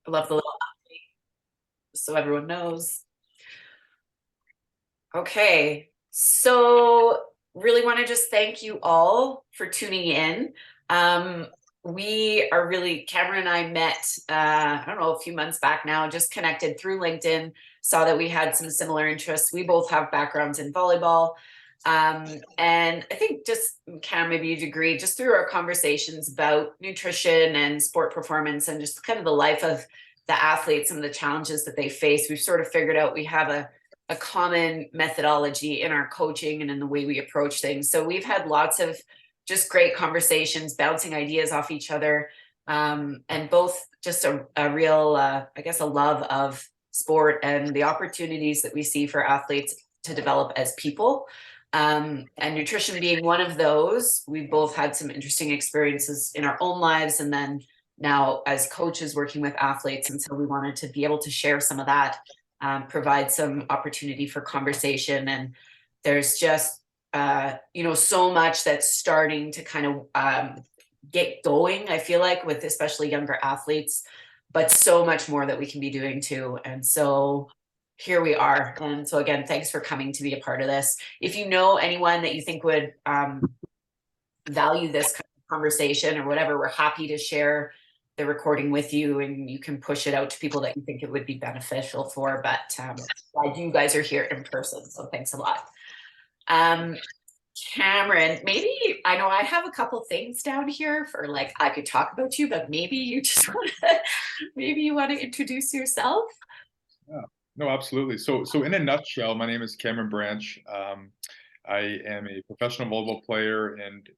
I love the little update so everyone knows. Okay, so really want to just thank you all for tuning in. Um, we are really, Cameron and I met, I don't know, a few months back now, just connected through LinkedIn, saw that we had some similar interests. We both have backgrounds in volleyball. And I think just, Cam, maybe you'd agree, just through our conversations about nutrition and sport performance and just kind of the life of the athletes and the challenges that they face, we've sort of figured out we have a common methodology in our coaching and in the way we approach things. So we've had lots of just great conversations, bouncing ideas off each other, and both just a real, I guess, a love of sport and the opportunities that we see for athletes to develop as people. And nutrition being one of those. We both had some interesting experiences in our own lives, and then now as coaches working with athletes. And so we wanted to be able to share some of that, provide some opportunity for conversation. And there's just, so much that's starting to kind of get going, I feel like, with especially younger athletes, but so much more that we can be doing too. And so here we are. And so again, thanks for coming to be a part of this. If you know anyone that you think would value this kind of conversation or whatever, we're happy to share the recording with you, and you can push it out to people that you think it would be beneficial for. But glad you guys are here in person, so thanks a lot. Cameron, maybe, I know I have a couple things down here for, like, I could talk about you, but maybe you just want to, maybe you want to introduce yourself. Yeah, no, absolutely. So in a nutshell, my name is Cameron Branch. I am a professional volleyball player, and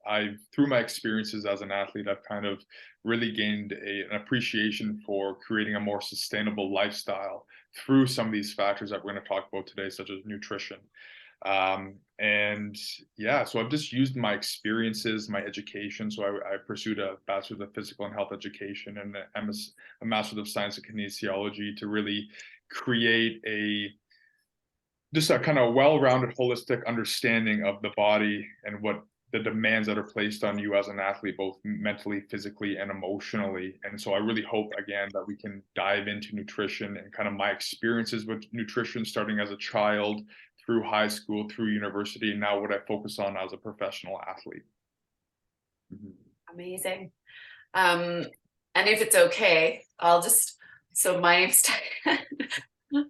through my experiences as an athlete, I've kind of really gained an appreciation for creating a more sustainable lifestyle through some of these factors that we're going to talk about today, such as nutrition. And yeah, so I've just used my experiences, my education. So I pursued a bachelor's of physical and health education and a master's of science in kinesiology to really create just a kind of well-rounded, holistic understanding of the body and what the demands that are placed on you as an athlete, both mentally, physically, and emotionally. And so I really hope, again, that we can dive into nutrition and kind of my experiences with nutrition, starting as a child, through high school, through university, and now what I focus on as a professional athlete. Amazing. And if it's okay, so my name's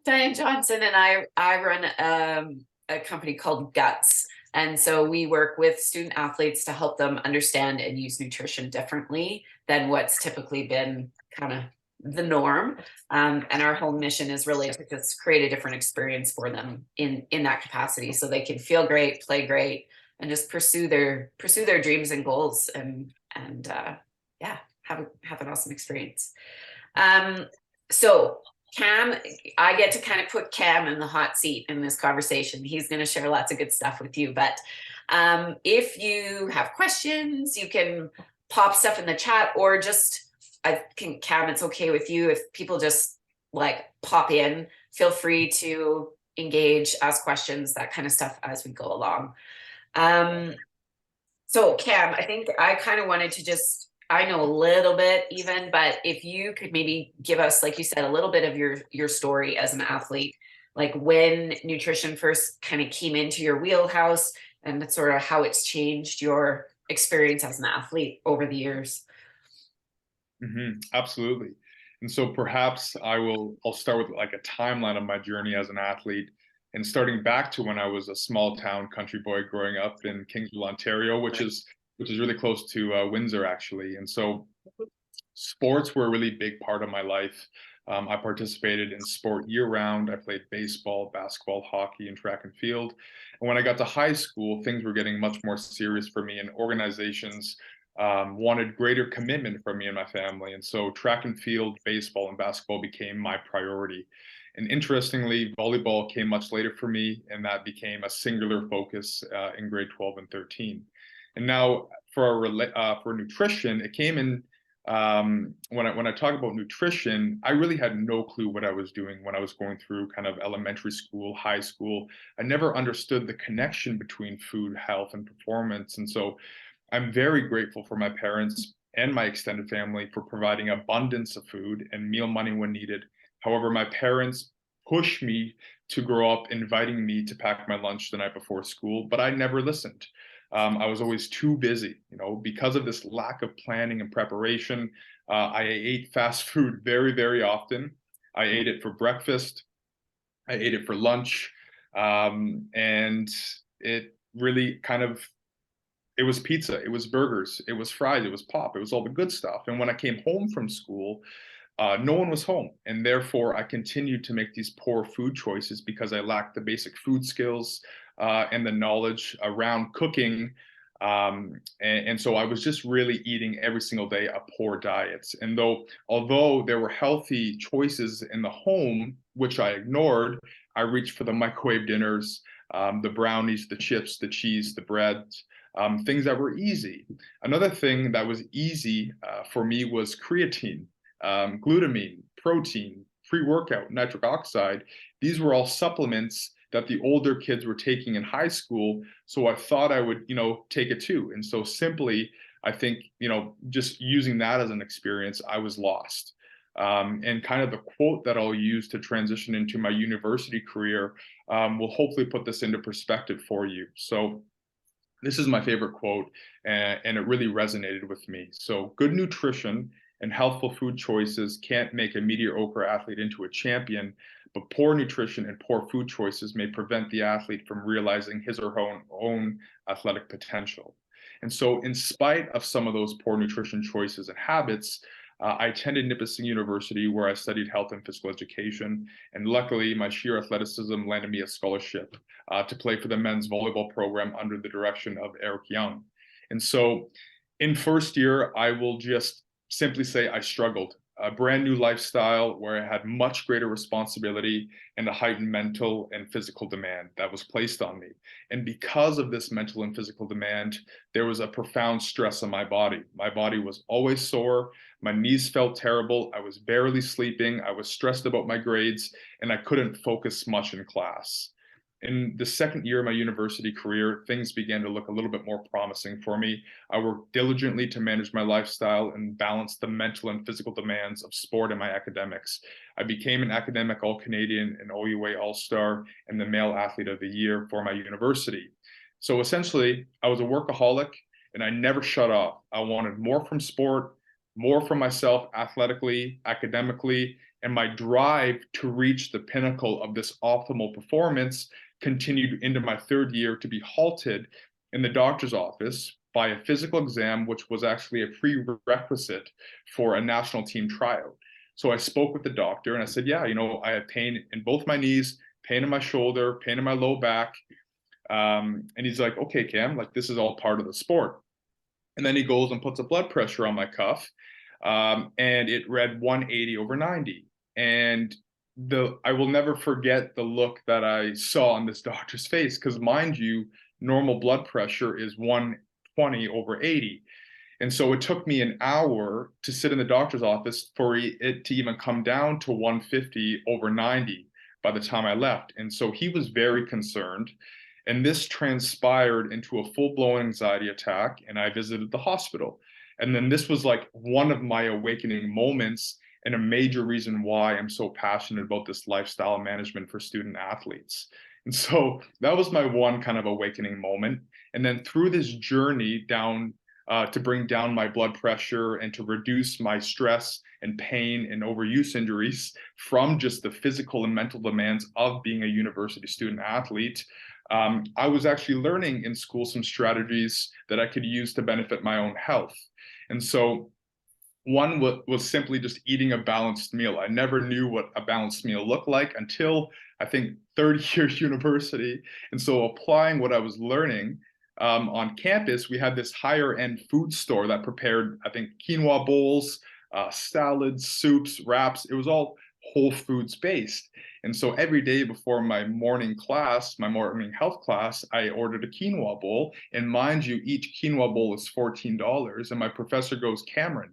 Diane Johnson, and I run a company called Guts. And so we work with student athletes to help them understand and use nutrition differently than what's typically been kind of the norm. And our whole mission is really to just create a different experience for them in that capacity, so they can feel great, play great, and just pursue their dreams and goals, and yeah, have an awesome experience. So Cam, I get to kind of put Cam in the hot seat in this conversation. He's going to share lots of good stuff with you. But if you have questions, you can pop stuff in the chat, or just, I think, Cam, it's okay with you if people just like pop in. Feel free to engage, ask questions, that kind of stuff as we go along. So Cam, I think I kind of wanted to just, I know a little bit even, but if you could maybe give us, like you said, a little bit of your story as an athlete, like when nutrition first kind of came into your wheelhouse, and that's sort of how it's changed your experience as an athlete over the years. Absolutely. And so perhaps I'll start with like a timeline of my journey as an athlete, and starting back to when I was a small town country boy growing up in Kingsville, Ontario, which is really close to Windsor, actually. And so sports were a really big part of my life. I participated in sport year round. I played baseball, basketball, hockey, and track and field. And when I got to high school, things were getting much more serious for me, and organizations wanted greater commitment from me and my family. And so track and field, baseball, and basketball became my priority. And interestingly, volleyball came much later for me, and that became a singular focus in grade 12 and 13. And now for nutrition, it came in when I talk about nutrition, I really had no clue what I was doing when I was going through kind of elementary school, high school. I never understood the connection between food, health, and performance. And so I'm very grateful for my parents and my extended family for providing abundance of food and meal money when needed. However, my parents pushed me to grow up inviting me to pack my lunch the night before school, but I never listened. I was always too busy, because of this lack of planning and preparation. I ate fast food very, very often. I ate it for breakfast. I ate it for lunch. And it really it was pizza, it was burgers, it was fries, it was pop, it was all the good stuff. And when I came home from school, no one was home. And therefore, I continued to make these poor food choices because I lacked the basic food skills and the knowledge around cooking. And so I was just really eating every single day a poor diet. And although there were healthy choices in the home, which I ignored, I reached for the microwave dinners, the brownies, the chips, the cheese, the bread, things that were easy. Another thing that was easy for me was creatine, glutamine, protein, pre-workout, nitric oxide. These were all supplements that the older kids were taking in high school. So I thought I would, take it too. And so simply, I think, just using that as an experience, I was lost. And kind of the quote that I'll use to transition into my university career will hopefully put this into perspective for you. So this is my favorite quote, and it really resonated with me. So, good nutrition and healthful food choices can't make a mediocre athlete into a champion, but poor nutrition and poor food choices may prevent the athlete from realizing his or her own athletic potential. And so, in spite of some of those poor nutrition choices and habits, I attended Nipissing University, where I studied health and physical education. And luckily, my sheer athleticism landed me a scholarship to play for the men's volleyball program under the direction of Eric Young. And so in first year, I will just simply say I struggled. A brand new lifestyle where I had much greater responsibility and a heightened mental and physical demand that was placed on me. And because of this mental and physical demand, there was a profound stress on my body. My body was always sore. My knees felt terrible. I was barely sleeping. I was stressed about my grades, and I couldn't focus much in class. In the second year of my university career, things began to look a little bit more promising for me. I worked diligently to manage my lifestyle and balance the mental and physical demands of sport and my academics. I became an academic All-Canadian, an OUA All-Star, and the Male Athlete of the Year for my university. So essentially, I was a workaholic, and I never shut off. I wanted more from sport, more from myself athletically, academically, and my drive to reach the pinnacle of this optimal performance continued into my third year, to be halted in the doctor's office by a physical exam, which was actually a prerequisite for a national team tryout. So I spoke with the doctor and I said, yeah, I have pain in both my knees, pain in my shoulder, pain in my low back. And he's like, okay, Cam, like this is all part of the sport. And then he goes and puts a blood pressure on my cuff, and it read 180/90. And I will never forget the look that I saw on this doctor's face, because mind you, normal blood pressure is 120/80. And so it took me an hour to sit in the doctor's office for it to even come down to 150/90 by the time I left. And so he was very concerned. And this transpired into a full-blown anxiety attack, and I visited the hospital. And then this was like one of my awakening moments, and a major reason why I'm so passionate about this lifestyle management for student athletes. And so that was my one kind of awakening moment. And then through this journey down to bring down my blood pressure and to reduce my stress and pain and overuse injuries from just the physical and mental demands of being a university student athlete, I was actually learning in school some strategies that I could use to benefit my own health. And so one was simply just eating a balanced meal. I never knew what a balanced meal looked like until I think third year university. And so applying what I was learning on campus, we had this higher end food store that prepared, I think, quinoa bowls, salads, soups, wraps. It was all whole foods based. And so every day before my morning class, my morning health class, I ordered a quinoa bowl. And mind you, each quinoa bowl is $14. And my professor goes, Cameron,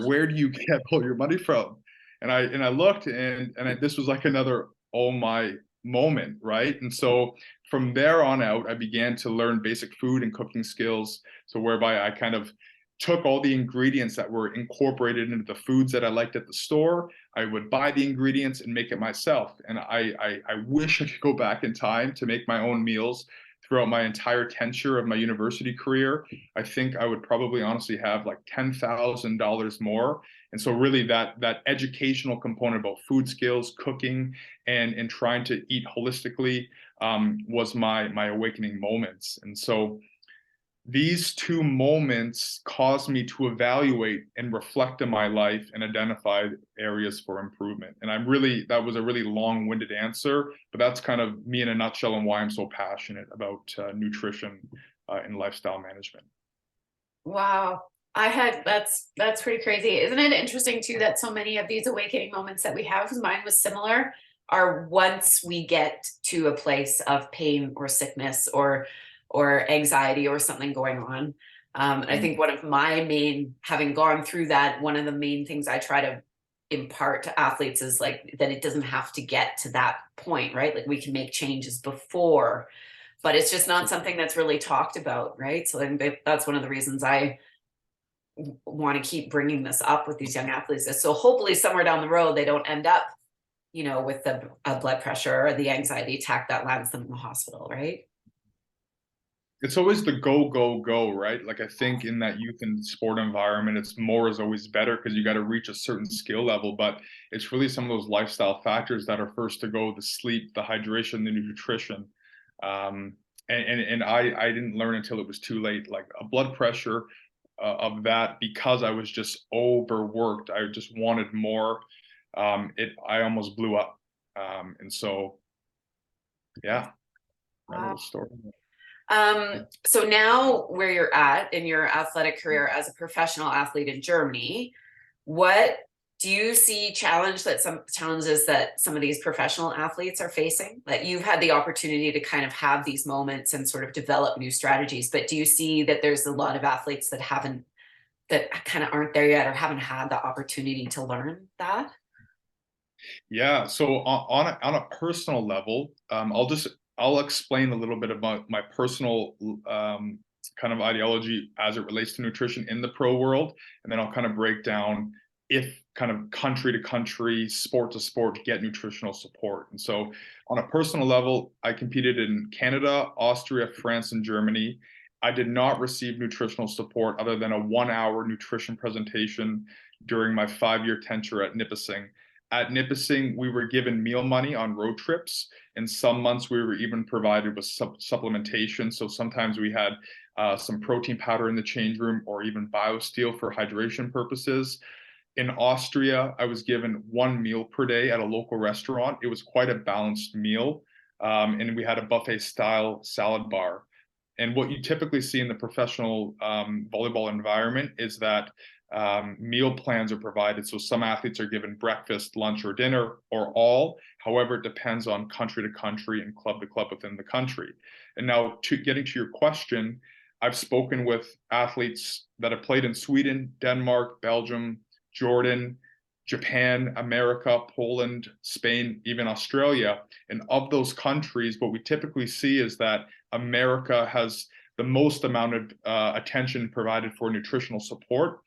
where do you get all your money from? And I looked, and this was like another oh my moment, right? And so from there on out, I began to learn basic food and cooking skills. So whereby I kind of took all the ingredients that were incorporated into the foods that I liked at the store. I would buy the ingredients and make it myself. And I wish I could go back in time to make my own meals throughout my entire tenure of my university career. I think I would probably honestly have like $10,000 more. And so really that educational component about food skills, cooking, and trying to eat holistically was my awakening moments. And so these two moments caused me to evaluate and reflect on my life and identify areas for improvement. And that was a really long-winded answer, but that's kind of me in a nutshell and why I'm so passionate about nutrition and lifestyle management. Wow. That's pretty crazy. Isn't it interesting too that so many of these awakening moments that we have, mine was similar, are once we get to a place of pain or sickness or anxiety or something going on. I think one of my main, having gone through that, one of the main things I try to impart to athletes is like that it doesn't have to get to that point, right? Like we can make changes before, but it's just not something that's really talked about, right? So that's one of the reasons I want to keep bringing this up with these young athletes. So hopefully somewhere down the road, they don't end up, with the blood pressure or the anxiety attack that lands them in the hospital, right? It's always the go, go, go, right? Like I think in that youth and sport environment, it's more is always better because you got to reach a certain skill level. But it's really some of those lifestyle factors that are first to go: the sleep, the hydration, the nutrition. And I didn't learn until it was too late. Like a blood pressure of that, because I was just overworked. I just wanted more. I almost blew up. And so, yeah, my little story. So now where you're at in your athletic career as a professional athlete in Germany, what do you see challenges that some of these professional athletes are facing? That you've had the opportunity to kind of have these moments and sort of develop new strategies, but do you see that there's a lot of athletes that kind of aren't there yet or haven't had the opportunity to learn that? Yeah, so on a personal level, I'll explain a little bit about my personal kind of ideology as it relates to nutrition in the pro world, and then I'll kind of break down if kind of country to country, sport to sport, get nutritional support. And so on a personal level, I competed in Canada, Austria, France, and Germany. I did not receive nutritional support other than a 1 hour nutrition presentation during my 5 year tenure at Nipissing. At Nipissing, we were given meal money on road trips, and some months we were even provided with supplementation. So sometimes we had some protein powder in the change room or even BioSteel for hydration purposes. In Austria, I was given one meal per day at a local restaurant. It was quite a balanced meal, and we had a buffet-style salad bar. And what you typically see in the professional volleyball environment is that meal plans are provided. So some athletes are given breakfast, lunch, or dinner, or all. However, it depends on country to country and club to club within the country. And now, getting to your question, I've spoken with athletes that have played in Sweden, Denmark, Belgium, Jordan, Japan, America, Poland, Spain, even Australia. And of those countries, what we typically see is that America has the most amount of attention provided for nutritional support.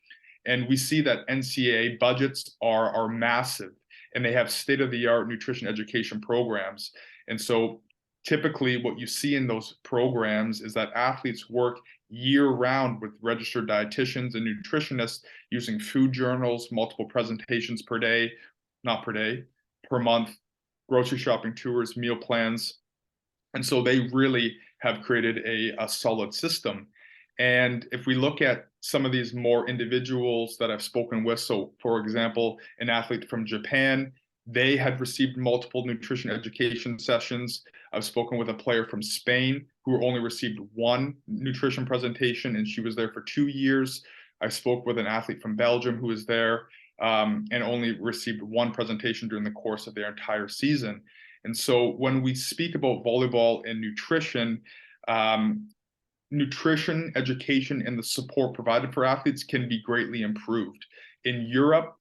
And we see that NCAA budgets are massive, and they have state-of-the-art nutrition education programs. And so typically what you see in those programs is that athletes work year-round with registered dietitians and nutritionists using food journals, multiple presentations per day, not per day, per month, grocery shopping tours, meal plans. And so they really have created a solid system. And if we look at some of these more individuals that I've spoken with, so for example, an athlete from Japan, they had received multiple nutrition education sessions. I've spoken with a player from Spain who only received one nutrition presentation, and she was there for 2 years. I spoke with an athlete from Belgium who was there and only received one presentation during the course of their entire season. And so when we speak about volleyball and nutrition education and the support provided for athletes can be greatly improved. In Europe,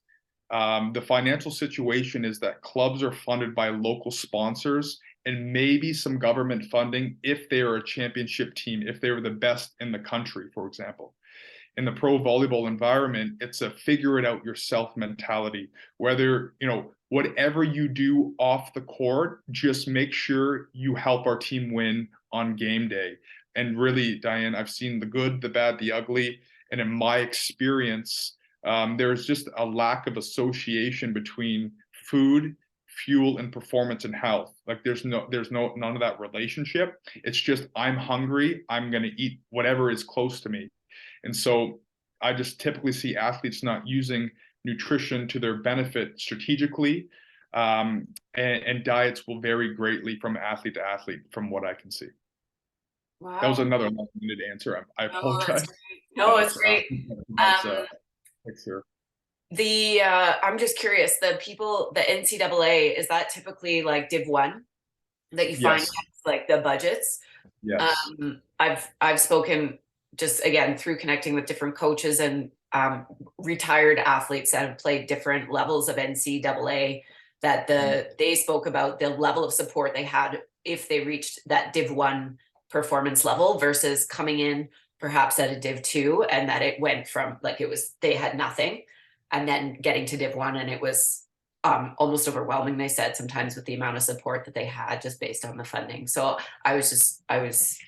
the financial situation is that clubs are funded by local sponsors and maybe some government funding if they are a championship team, if they were the best in the country, for example. in the pro volleyball environment, it's a figure it out yourself mentality. Whether, whatever you do off the court, just make sure you help our team win on game day. And really, Diane, I've seen the good, the bad, the ugly. And in my experience, there's just a lack of association between food, fuel, and performance and health. Like there's none of that relationship. It's just, I'm hungry, I'm going to eat whatever is close to me. And so I just typically see athletes not using nutrition to their benefit strategically, and diets will vary greatly from athlete to athlete from what I can see. Wow. That was another long-winded answer. I apologize. No, it's great. Sure. I'm just curious, the NCAA, is that typically like Div 1 that you find like the budgets? Yes. I've spoken just again through connecting with different coaches and retired athletes that have played different levels of NCAA that they spoke about the level of support they had if they reached that Div 1 performance level versus coming in perhaps at a Div 2, and that it went from like they had nothing and then getting to Div 1 and it was almost overwhelming, they said, sometimes with the amount of support that they had just based on the funding. So I was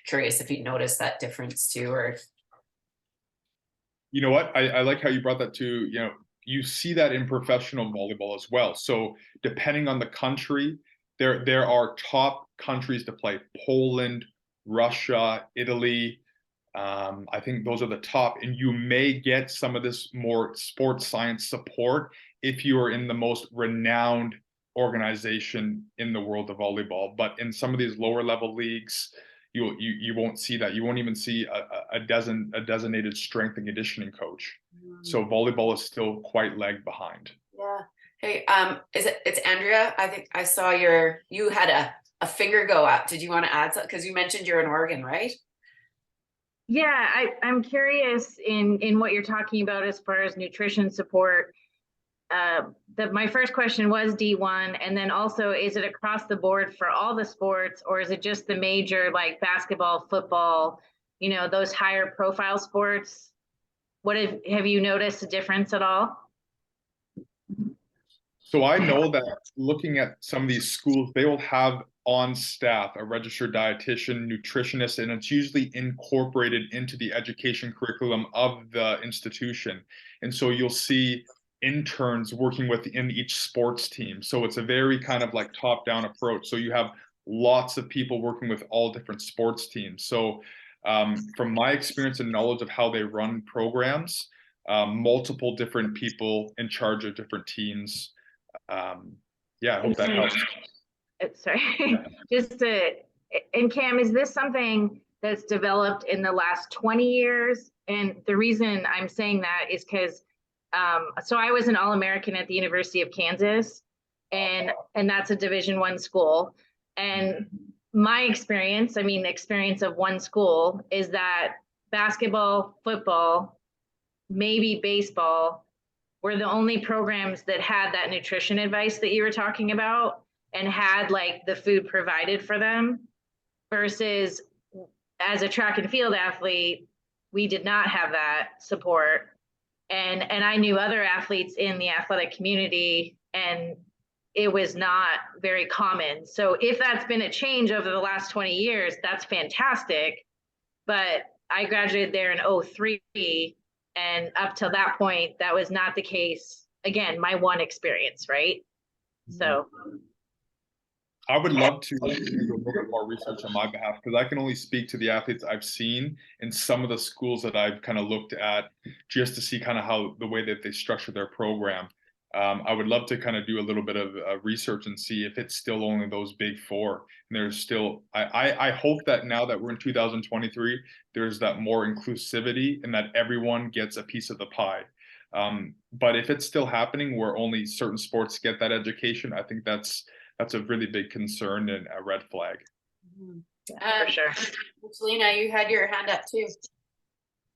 curious if you noticed that difference too, or you know what, I like how you brought that to, you see that in professional volleyball as well. So depending on the country, there are top countries to play: Poland, Russia, Italy. I think those are the top, and you may get some of this more sports science support if you are in the most renowned organization in the world of volleyball. But in some of these lower level leagues, you won't see that. You won't even see a designated strength and conditioning coach. So volleyball is still quite lag behind. Yeah. Hey, it's Andrea. I think I saw you had a finger go up. Did you want to add something? Because you mentioned you're in Oregon, right? Yeah, I'm curious in what you're talking about as far as nutrition support. My first question was D1, and then also, is it across the board for all the sports, or is it just the major like basketball, football, those higher profile sports? What have you noticed a difference at all? So I know that looking at some of these schools, they will have on staff a registered dietitian, nutritionist, and it's usually incorporated into the education curriculum of the institution. And so you'll see interns working within each sports team. So it's a very kind of like top-down approach. So you have lots of people working with all different sports teams. So from my experience and knowledge of how they run programs, multiple different people in charge of different teams. Yeah, I hope that helps. Sorry, and Cam, is this something that's developed in the last 20 years? And the reason I'm saying that is because, so I was an All-American at the University of Kansas, and that's a Division I school. And my experience, the experience of one school, is that basketball, football, maybe baseball were the only programs that had that nutrition advice that you were talking about and had like the food provided for them, versus as a track and field athlete, we did not have that support. And I knew other athletes in the athletic community, and it was not very common. So if that's been a change over the last 20 years, that's fantastic. But I graduated there in 2003, and up till that point, that was not the case. Again, my one experience, right? So I would love to do a little bit more research on my behalf, because I can only speak to the athletes I've seen in some of the schools that I've kind of looked at, just to see kind of how the way that they structure their program. I would love to kind of do a little bit of research and see if it's still only those big four. And there's still, I hope that now that we're in 2023, there's that more inclusivity and that everyone gets a piece of the pie. But if it's still happening where only certain sports get that education, I think that's a really big concern and a red flag. For sure. Selena, you had your hand up too.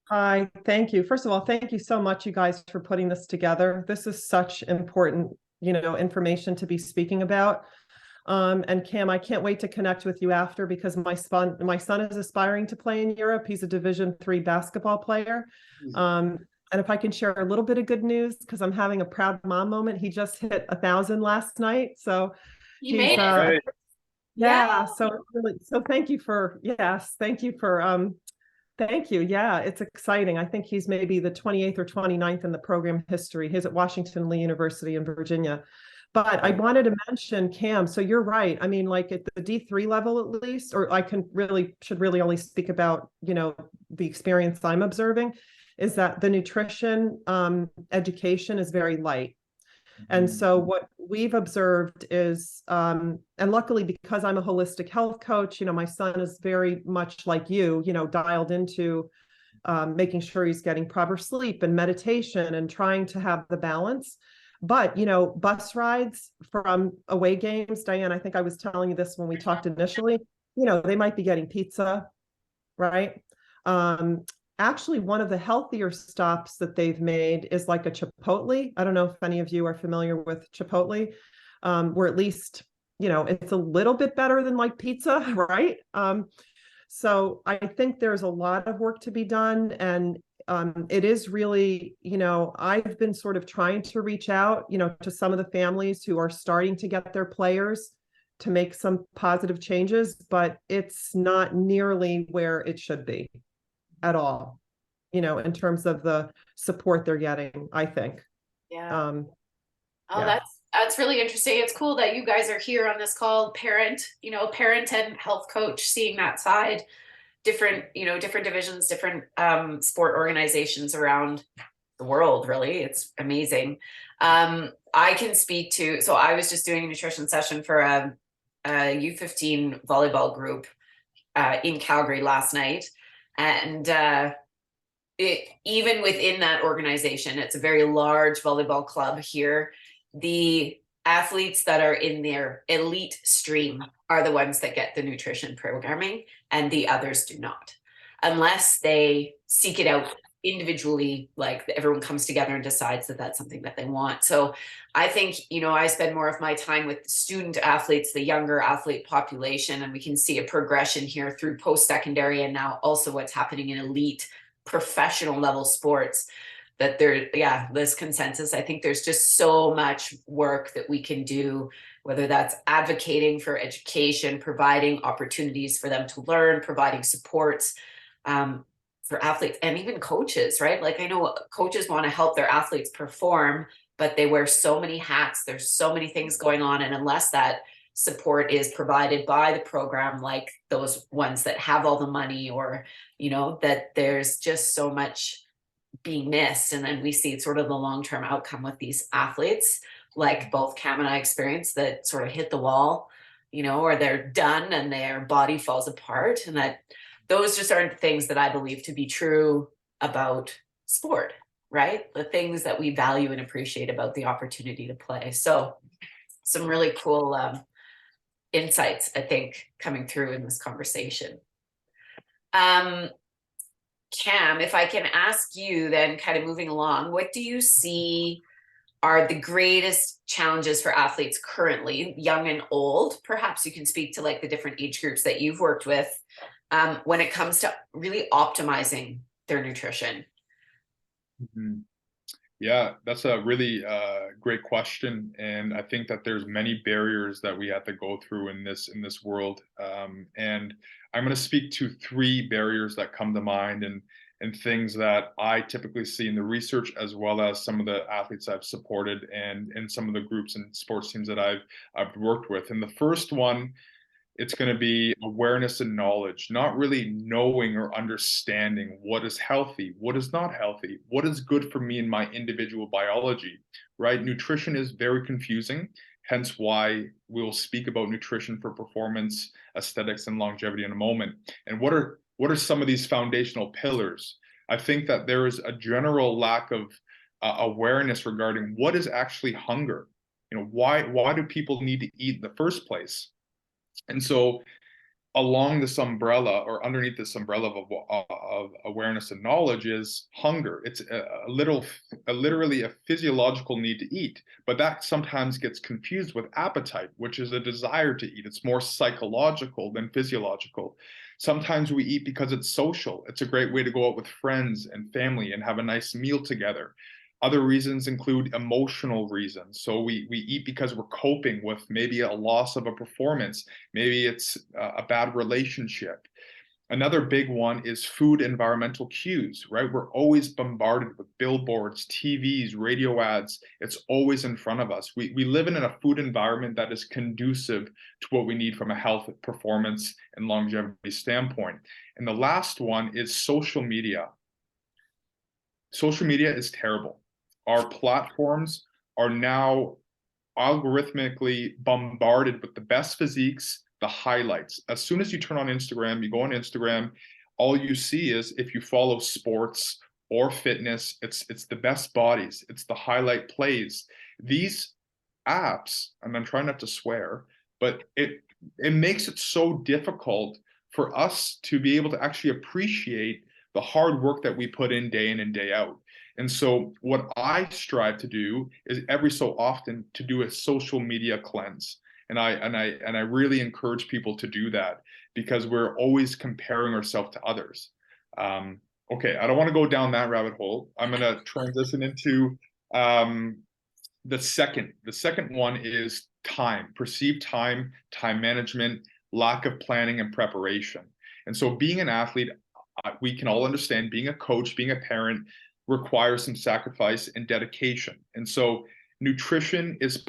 Hi, thank you. First of all, thank you so much, you guys, for putting this together. This is such important, information to be speaking about. And Cam, I can't wait to connect with you after, because my son is aspiring to play in Europe. He's a Division III basketball player. And if I can share a little bit of good news, because I'm having a proud mom moment, he just hit 1,000 last night. So You made it. Right. yeah. So really, so thank you for, yes, thank you for thank you. Yeah, it's exciting. I think he's maybe the 28th or 29th in the program history. He's at Washington Lee University in Virginia. But I wanted to mention, Cam, so you're right. I mean, like at the D3 level at least, or I should really only speak about, the experience I'm observing, is that the nutrition education is very light. And so what we've observed is, and luckily because I'm a holistic health coach, my son is very much like you, dialed into making sure he's getting proper sleep and meditation and trying to have the balance. But, bus rides from away games, Diane, I think I was telling you this when we talked initially, they might be getting pizza, right? Actually, one of the healthier stops that they've made is like a Chipotle. I don't know if any of you are familiar with Chipotle, where at least, it's a little bit better than like pizza, right? So I think there's a lot of work to be done. And it is really, I've been sort of trying to reach out, to some of the families who are starting to get their players to make some positive changes, but it's not nearly where it should be at all, in terms of the support they're getting, I think. Yeah. Oh, yeah. that's really interesting. It's cool that you guys are here on this call, parent and health coach, seeing that side, different divisions, different sport organizations around the world. Really, it's amazing. I can speak to, so I was just doing a nutrition session for a U15 volleyball group in Calgary last night. And even within that organization, it's a very large volleyball club here. The athletes that are in their elite stream are the ones that get the nutrition programming, and the others do not, unless they seek it out individually, like everyone comes together and decides that that's something that they want. So I think, I spend more of my time with student athletes, the younger athlete population, and we can see a progression here through post-secondary and now also what's happening in elite professional level sports, that this consensus. I think there's just so much work that we can do, whether that's advocating for education, providing opportunities for them to learn, providing supports for athletes and even coaches, right? Like I know coaches want to help their athletes perform, but they wear so many hats. There's so many things going on. And unless that support is provided by the program, like those ones that have all the money, or, that there's just so much being missed. And then we see sort of the long-term outcome with these athletes, like both Cam and I experienced, that sort of hit the wall, or they're done and their body falls apart. And that those just aren't things that I believe to be true about sport, right? The things that we value and appreciate about the opportunity to play. So some really cool insights, I think, coming through in this conversation. Cam, if I can ask you then, kind of moving along, what do you see are the greatest challenges for athletes currently, young and old? Perhaps you can speak to like the different age groups that you've worked with when it comes to really optimizing their nutrition. Yeah, that's a really great question, and I think that there's many barriers that we have to go through in this world. And I'm going to speak to 3 barriers that come to mind, and things that I typically see in the research, as well as some of the athletes I've supported and some of the groups and sports teams that I've worked with. And the first one, it's going to be awareness and knowledge, not really knowing or understanding what is healthy, what is not healthy, what is good for me in my individual biology, right? Nutrition is very confusing, hence why we'll speak about nutrition for performance, aesthetics, and longevity in a moment. And what are some of these foundational pillars? I think that there is a general lack of awareness regarding what is actually hunger. Why do people need to eat in the first place? And so along this umbrella, or underneath this umbrella of awareness and knowledge, is hunger. It's literally a physiological need to eat, but that sometimes gets confused with appetite, which is a desire to eat. It's more psychological than physiological. Sometimes we eat because it's social. It's a great way to go out with friends and family and have a nice meal together. Other reasons include emotional reasons. So we eat because we're coping with maybe a loss of a performance. Maybe it's a bad relationship. Another big one is food environmental cues, right? We're always bombarded with billboards, TVs, radio ads. It's always in front of us. We live in a food environment that is conducive to what we need from a health, performance, and longevity standpoint. And the last one is social media. Social media is terrible. Our platforms are now algorithmically bombarded with the best physiques, the highlights. As soon as you turn on Instagram, you go on Instagram, all you see is, if you follow sports or fitness, it's the best bodies, it's the highlight plays. These apps, and I'm trying not to swear, but it makes it so difficult for us to be able to actually appreciate the hard work that we put in and day out. And so what I strive to do is every so often to do a social media cleanse. And I really encourage people to do that, because we're always comparing ourselves to others. Okay, I don't want to go down that rabbit hole. I'm going to transition into the second. The second one is time, perceived time, time management, lack of planning and preparation. And so being an athlete, we can all understand, being a coach, being a parent, requires some sacrifice and dedication. And so nutrition is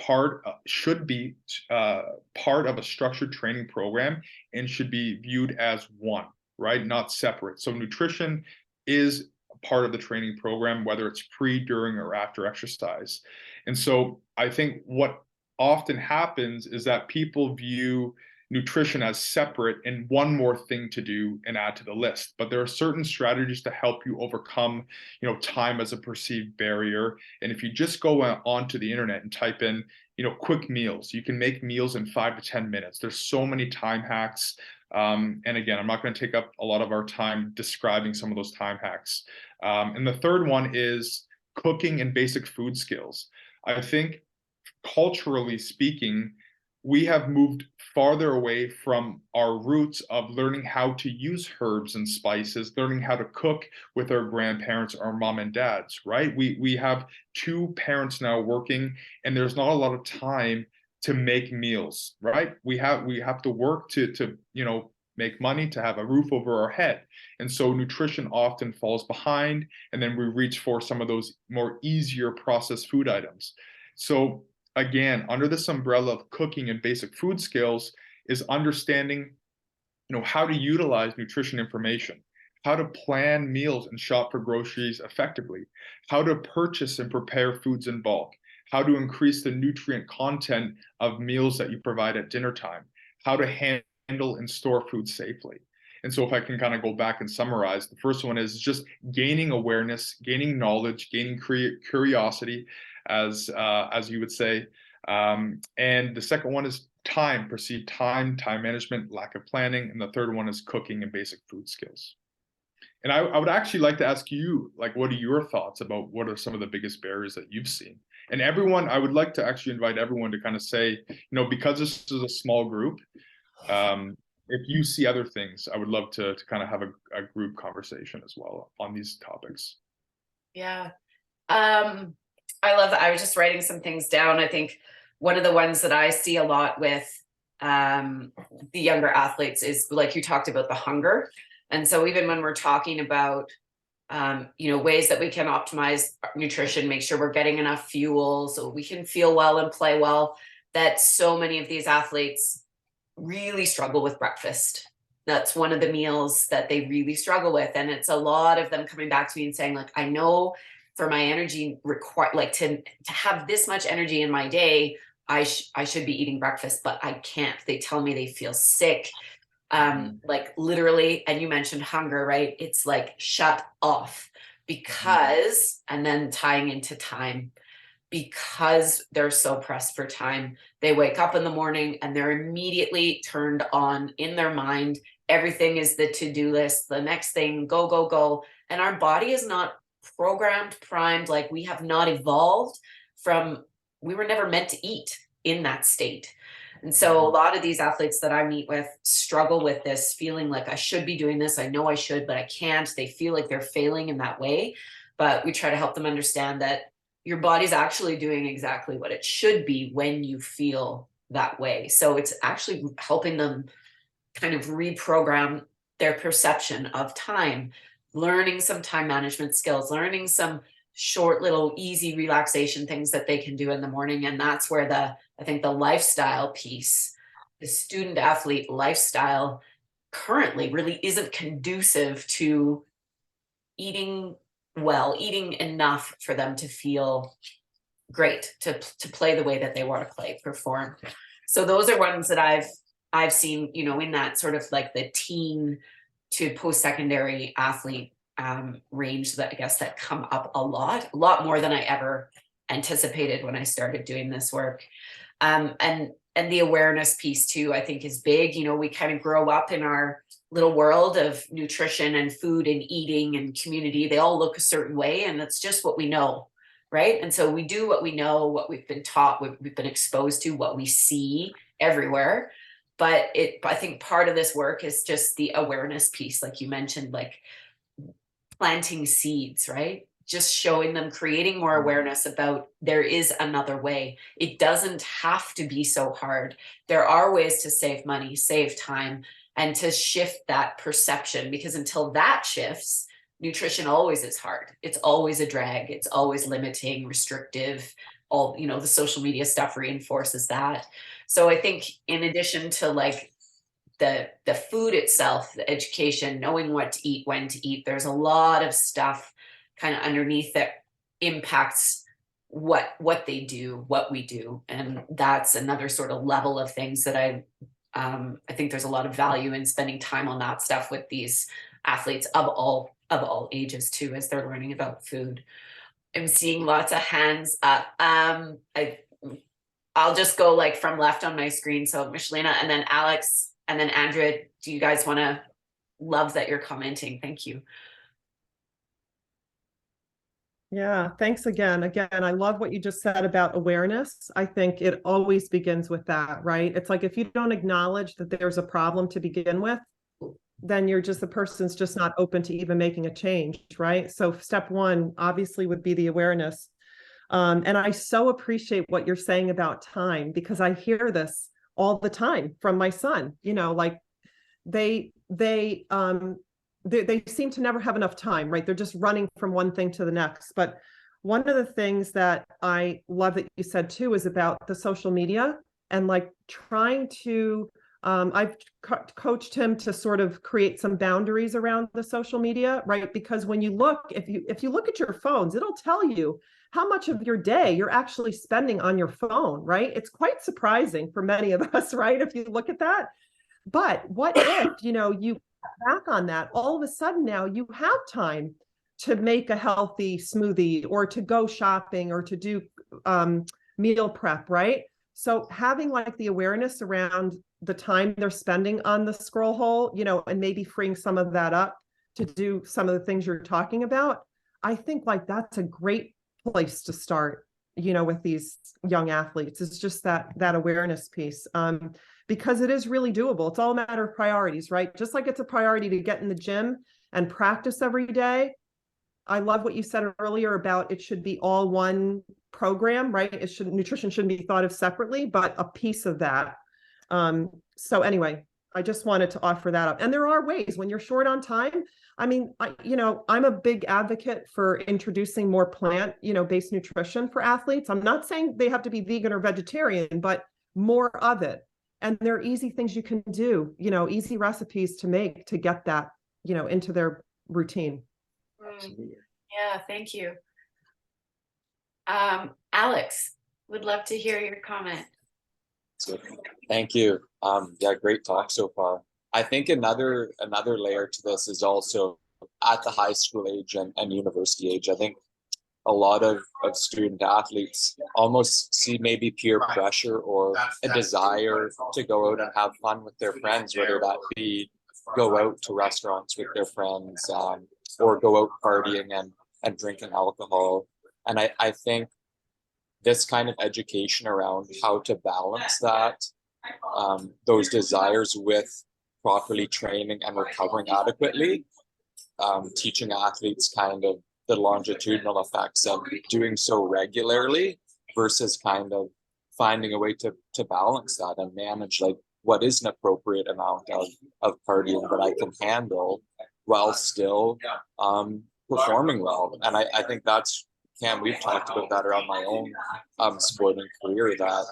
should be part of a structured training program, and should be viewed as one, right? Not separate. So nutrition is part of the training program, whether it's pre, during, or after exercise. And so I think what often happens is that people view nutrition as separate and one more thing to do and add to the list. But there are certain strategies to help you overcome, time as a perceived barrier. And if you just go onto the internet and type in, quick meals, you can make meals in 5 to 10 minutes. There's so many time hacks. And again, I'm not going to take up a lot of our time describing some of those time hacks. And the third one is cooking and basic food skills. I think culturally speaking, we have moved farther away from our roots of learning how to use herbs and spices, learning how to cook with our grandparents, our mom and dads, right? We have two parents now working, and there's not a lot of time to make meals, right? We have to work to make money, to have a roof over our head. And so nutrition often falls behind, and then we reach for some of those more easier processed food items. So again, under this umbrella of cooking and basic food skills is understanding, how to utilize nutrition information, how to plan meals and shop for groceries effectively, how to purchase and prepare foods in bulk, how to increase the nutrient content of meals that you provide at dinner time, how to handle and store food safely. And so if I can kind of go back and summarize, the first one is just gaining awareness, gaining knowledge, gaining curiosity, as you would say. And the second one is time, perceived time, time management, lack of planning. And the third one is cooking and basic food skills. And I would actually like to ask you, what are your thoughts about what are some of the biggest barriers that you've seen? And everyone, I would like to actually invite everyone to kind of say, because this is a small group, if you see other things, I would love to kind of have a group conversation as well on these topics. Yeah. I love that. I was just writing some things down. I think one of the ones that I see a lot with the younger athletes is, like you talked about, the hunger. And so even when we're talking about, ways that we can optimize nutrition, make sure we're getting enough fuel so we can feel well and play well, that so many of these athletes really struggle with breakfast. That's one of the meals that they really struggle with. And it's a lot of them coming back to me and saying, I know for my energy to have this much energy in my day, I should be eating breakfast, but I can't. They tell me they feel sick. Literally, and you mentioned hunger, right? It's shut off because, and then tying into time, because they're so pressed for time. They wake up in the morning and they're immediately turned on in their mind. Everything is the to-do list, the next thing, go, go, go. And our body is not programmed, primed, like we have not evolved from, we were never meant to eat in that state. And so a lot of these athletes that I meet with struggle with this, feeling like I should be doing this. I know I should, but I can't. They feel like they're failing in that way. But we try to help them understand that your body's actually doing exactly what it should be when you feel that way. So it's actually helping them kind of reprogram their perception of time, learning some time management skills, learning some short little easy relaxation things that they can do in the morning. And that's where I think the lifestyle piece, the student athlete lifestyle currently really isn't conducive to eating well, eating enough for them to feel great, to play the way that they want to play, perform. So those are ones that I've seen, you know, in that sort of like the teen to post-secondary athlete range, that I guess that come up a lot more than I ever anticipated when I started doing this work. And the awareness piece too, I think is big. You know, we kind of grow up in our little world of nutrition and food and eating and community. They all look a certain way, and that's just what we know, right? And so we do what we know, what we've been taught, what we've been exposed to, what we see everywhere. But I think part of this work is just the awareness piece, like you mentioned, like planting seeds, right? Just showing them, creating more awareness about there is another way. It doesn't have to be so hard. There are ways to save money, save time, and to shift that perception, because until that shifts, nutrition always is hard. It's always a drag. It's always limiting, restrictive. All, you know, the social media stuff reinforces that. So I think in addition to like the food itself, the education, knowing what to eat, when to eat, there's a lot of stuff kind of underneath that impacts what they do, what we do. And that's another sort of level of things that I think there's a lot of value in spending time on that stuff with these athletes of all ages too, as they're learning about food. I'm seeing lots of hands up. I'll just go like from left on my screen. So Michelina, and then Alex, and then Andrea, do you guys want to? Love that you're commenting. Thank you. Yeah, thanks again. Again, I love what you just said about awareness. I think it always begins with that, right? It's like if you don't acknowledge that there's a problem to begin with, then the person's just not open to even making a change, right? So step one obviously would be the awareness. And I so appreciate what you're saying about time, because I hear this all the time from my son. You know, like they seem to never have enough time, right? They're just running from one thing to the next. But one of the things that I love that you said too is about the social media and like trying to, I've coached him to sort of create some boundaries around the social media, right? Because when you look, if you look at your phones, it'll tell you how much of your day you're actually spending on your phone, right? It's quite surprising for many of us, right? If you look at that. But what if, you know, you back on that, all of a sudden now you have time to make a healthy smoothie or to go shopping or to do meal prep, right? So having like the awareness around the time they're spending on the scroll hole, you know, and maybe freeing some of that up to do some of the things you're talking about, I think like that's a great place to start, you know, with these young athletes. It's just that awareness piece. Because it is really doable. It's all a matter of priorities, right? Just like it's a priority to get in the gym and practice every day. I love what you said earlier about it should be all one program, right? Nutrition shouldn't be thought of separately, but a piece of that. So anyway, I just wanted to offer that up. And there are ways when you're short on time. I mean, I'm a big advocate for introducing more plant-based nutrition for athletes. I'm not saying they have to be vegan or vegetarian, but more of it. And there are easy things you can do, you know, easy recipes to make to get that, you know, into their routine. Yeah, thank you. Alex, would love to hear your comment. Thank you. Yeah, great talk so far. I think another layer to this is also at the high school age and university age. I think a lot of student athletes almost see maybe peer pressure or a desire to go out and have fun with their friends, whether that be go out to restaurants with their friends, or go out partying and drinking alcohol. And I think this kind of education around how to balance that, those desires with properly training and recovering adequately, teaching athletes kind of the longitudinal effects of doing so regularly versus kind of finding a way to balance that and manage like what is an appropriate amount of partying that I can handle while still performing well. And I think that's, Cam, we've talked about that around my own sporting career, that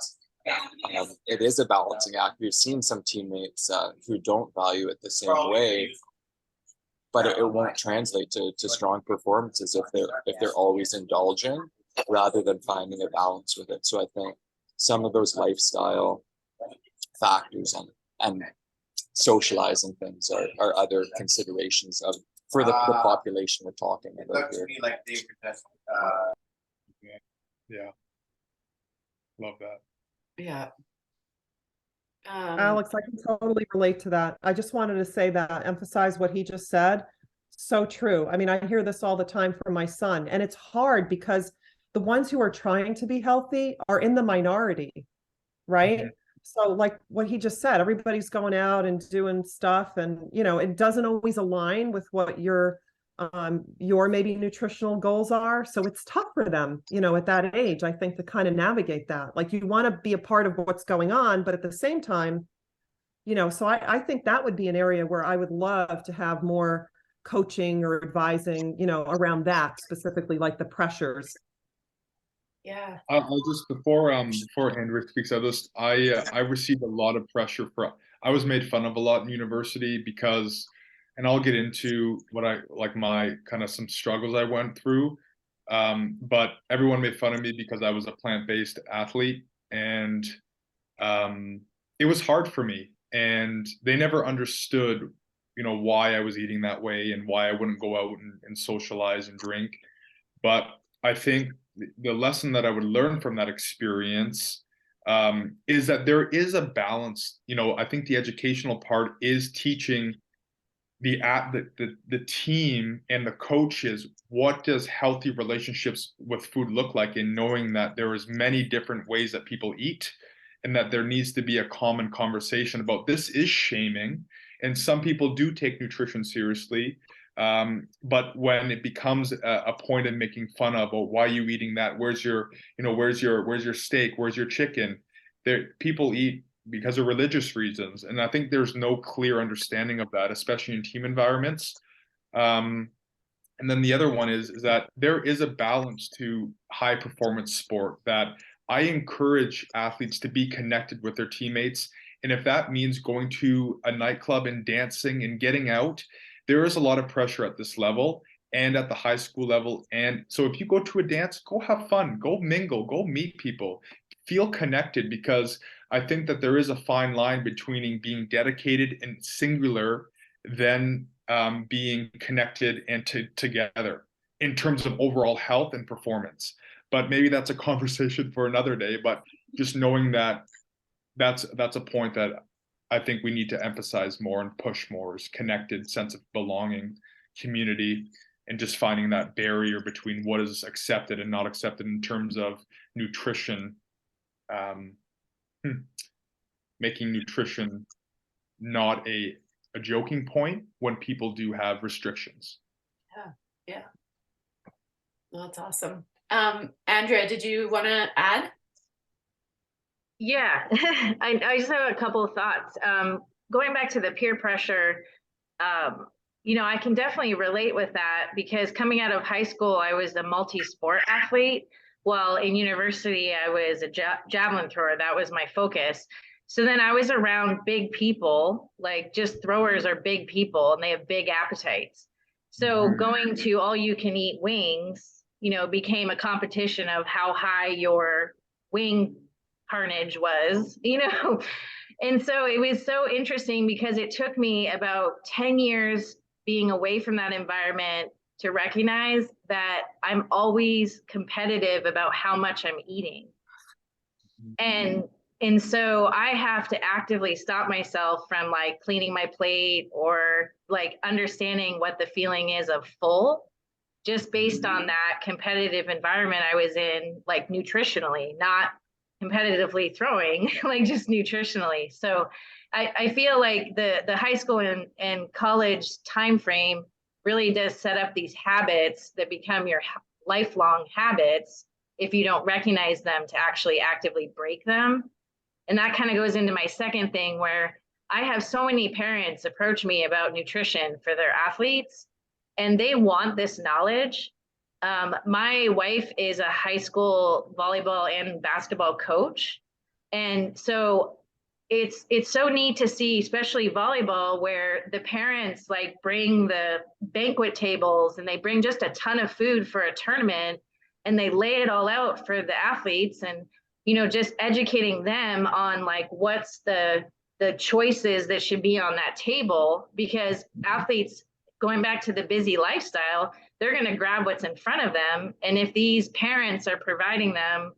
it is a balancing act. We've seen some teammates who don't value it the same way, but it won't translate to strong performances if they're always indulging rather than finding a balance with it. So I think some of those lifestyle factors and socializing things are other considerations for the population we're talking about here. Yeah. Love that. Yeah. Alex, I can totally relate to that. I just wanted to say that, emphasize what he just said. So true. I mean, I hear this all the time from my son, and it's hard because the ones who are trying to be healthy are in the minority, right? Mm-hmm. So like what he just said, everybody's going out and doing stuff, and it doesn't always align with what your maybe nutritional goals are. So it's tough for them, at that age, I think, to kind of navigate that. Like you want to be a part of what's going on, but at the same time, so I think that would be an area where I would love to have more coaching or advising, around that specifically, like the pressures. Yeah. I'll just before Andrew speaks, I received a lot of pressure I was made fun of a lot in university because, and I'll get into what my kind of some struggles I went through. But everyone made fun of me because I was a plant-based athlete, and it was hard for me, and they never understood, why I was eating that way and why I wouldn't go out and socialize and drink. But I think the lesson that I would learn from that experience is that there is a balance. I think the educational part is teaching the team and the coaches what does healthy relationships with food look like, and knowing that there is many different ways that people eat, and that there needs to be a common conversation about this is shaming, and some people do take nutrition seriously. But when it becomes a point of making fun of, oh, why are you eating that? Where's your steak? Where's your chicken? People eat because of religious reasons. And I think there's no clear understanding of that, especially in team environments. And then the other one is that there is a balance to high performance sport, that I encourage athletes to be connected with their teammates. And if that means going to a nightclub and dancing and getting out, there is a lot of pressure at this level and at the high school level. And so if you go to a dance, go have fun, go mingle, go meet people, feel connected, because I think that there is a fine line between being dedicated and singular than being connected and together in terms of overall health and performance. But maybe that's a conversation for another day. But just knowing that that's a point that I think we need to emphasize more and push more, is connected sense of belonging, community, and just finding that barrier between what is accepted and not accepted in terms of nutrition. Making nutrition not a joking point when people do have restrictions. Yeah. Well, that's awesome. Andrea, did you want to add? Yeah, I just have a couple of thoughts. Going back to the peer pressure, I can definitely relate with that, because coming out of high school, I was a multi-sport athlete. While in university, I was a javelin thrower. That was my focus. So then I was around big people, like just throwers are big people and they have big appetites. So going to all you can eat wings, became a competition of how high your wing carnage was, And so it was so interesting, because it took me about 10 years being away from that environment, to recognize that I'm always competitive about how much I'm eating. And so I have to actively stop myself from like cleaning my plate or like understanding what the feeling is of full, just based on that competitive environment I was in, like nutritionally, not competitively throwing, like just nutritionally. So I feel like the high school and college time frame really does set up these habits that become your lifelong habits if you don't recognize them to actually actively break them. And that kind of goes into my second thing, where I have so many parents approach me about nutrition for their athletes, and they want this knowledge. My wife is a high school volleyball and basketball coach. And so it's so neat to see, especially volleyball, where the parents like bring the banquet tables and they bring just a ton of food for a tournament, and they lay it all out for the athletes, and just educating them on like what's the choices that should be on that table, because athletes, going back to the busy lifestyle, they're going to grab what's in front of them. And if these parents are providing them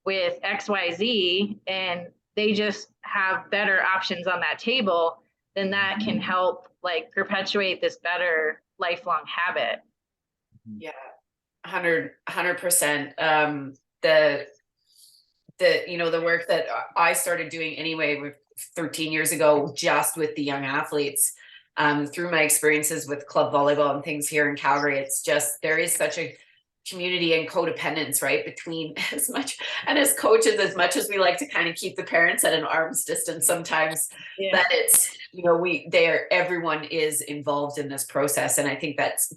with XYZ and they just have better options on that table, then that can help like perpetuate this better lifelong habit. Yeah, 100%. The work that I started doing anyway 13 years ago, just with the young athletes, through my experiences with club volleyball and things here in Calgary, it's just, there is such a community and codependence, right, between, as much, and as coaches, as much as we like to kind of keep the parents at an arm's distance sometimes, that it's, everyone is involved in this process. And I think that's,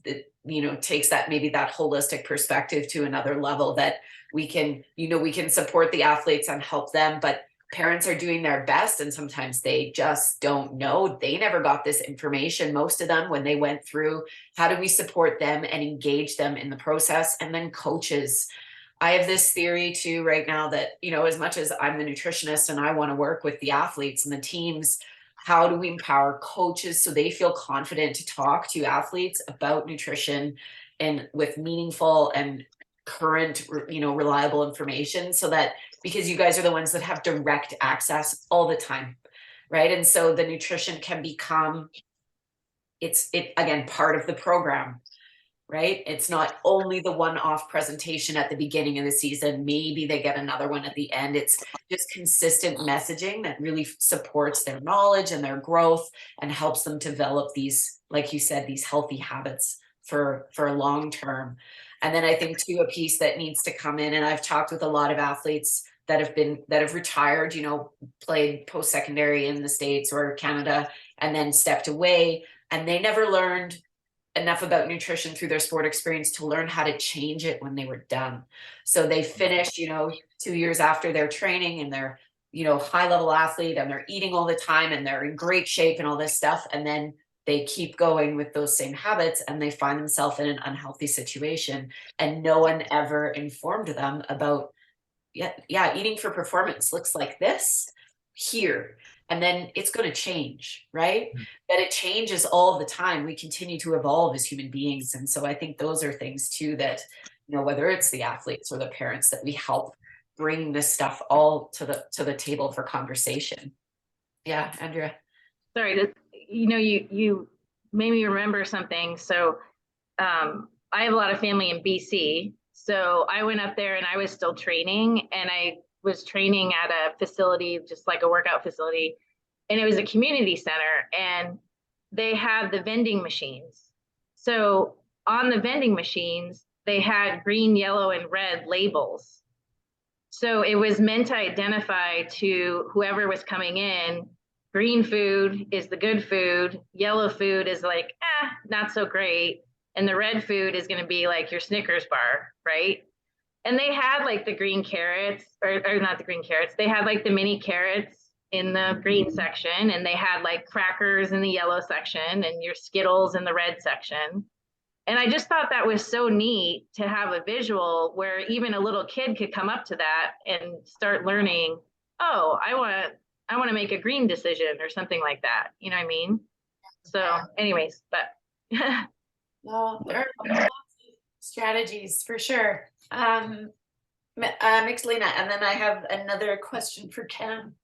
takes that, maybe that holistic perspective to another level, that we can, we can support the athletes and help them, but parents are doing their best, and sometimes they just don't know. They never got this information, most of them, when they went through. How do we support them and engage them in the process? And then coaches. I have this theory too right now that, as much as I'm the nutritionist and I want to work with the athletes and the teams, how do we empower coaches so they feel confident to talk to athletes about nutrition and with meaningful and current, reliable information, so that, because you guys are the ones that have direct access all the time, right? And so the nutrition can become, again, part of the program, right? It's not only the one-off presentation at the beginning of the season, maybe they get another one at the end. It's just consistent messaging that really supports their knowledge and their growth and helps them develop these, like you said, these healthy habits for long term. And then I think too, a piece that needs to come in, and I've talked with a lot of athletes that have retired, played post-secondary in the States or Canada, and then stepped away, and they never learned enough about nutrition through their sport experience to learn how to change it when they were done. So they finished, 2 years after their training, and they're, high level athlete, and they're eating all the time, and they're in great shape and all this stuff. And then they keep going with those same habits, and they find themselves in an unhealthy situation, and no one ever informed them about, eating for performance looks like this here, and then it's going to change, right? But it changes all the time. We continue to evolve as human beings. And so I think those are things too that, whether it's the athletes or the parents, that we help bring this stuff all to the table for conversation. Yeah, Andrea. Sorry, you made me remember something. So I have a lot of family in BC. So I went up there and I was still training, and I was training at a facility, just like a workout facility. And it was a community center, and they had the vending machines. So on the vending machines, they had green, yellow, and red labels. So it was meant to identify to whoever was coming in, green food is the good food, yellow food is like, not so great, and the red food is going to be like your Snickers bar, right? And they had like the green carrots, or not the green carrots, they had like the mini carrots in the green section, and they had like crackers in the yellow section, and your Skittles in the red section. And I just thought that was so neat to have a visual where even a little kid could come up to that and start learning, oh, I want to make a green decision or something like that. You know what I mean? So anyways, but No, there are strategies for sure. Mixelina, and then I have another question for Cam.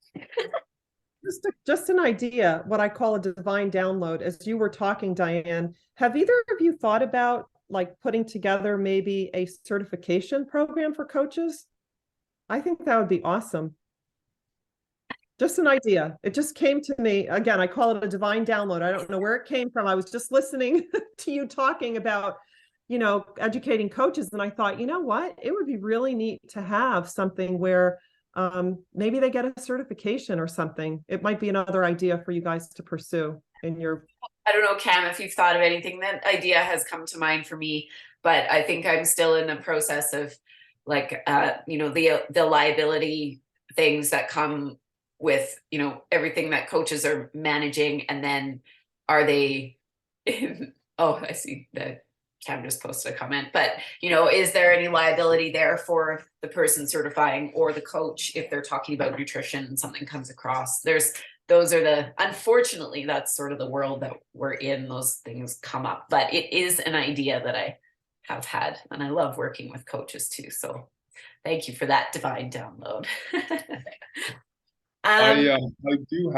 Just an idea, what I call a divine download. As you were talking, Diane, have either of you thought about like putting together maybe a certification program for coaches? I think that would be awesome. Just an idea. It just came to me. Again, I call it a divine download. I don't know where it came from. I was just listening to you talking about, you know, educating coaches. And I thought, you know what? It would be really neat to have something where maybe they get a certification or something. It might be another idea for you guys to pursue in your. I don't know, Cam, if you've thought of anything. That idea has come to mind for me, but I think I'm still in the process of like, you know, the liability things that come with, you know, everything that coaches are managing. And then are they, oh, I see that Cam just posted a comment, but you know, is there any liability there for the person certifying or the coach if they're talking about nutrition and something comes across? Those are the, unfortunately, that's sort of the world that we're in. Those things come up, but it is an idea that I have had, and I love working with coaches too. So thank you for that divine download. I do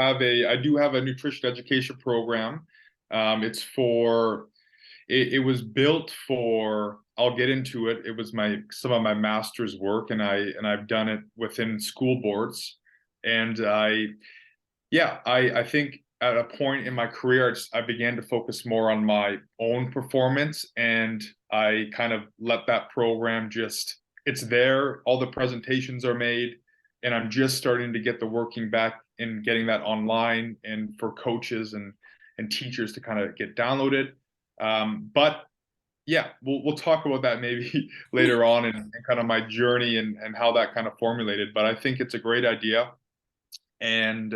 have a nutrition education program. It's for, it was built for, I'll get into it. It was some of my master's work, and I've done it within school boards. And I think at a point in my career, I began to focus more on my own performance, and I kind of let that program it's there. All the presentations are made, and I'm just starting to get the working back and getting that online and for coaches and teachers to kind of get downloaded. But yeah, we'll talk about that maybe later on and kind of my journey and how that kind of formulated. But I think it's a great idea. And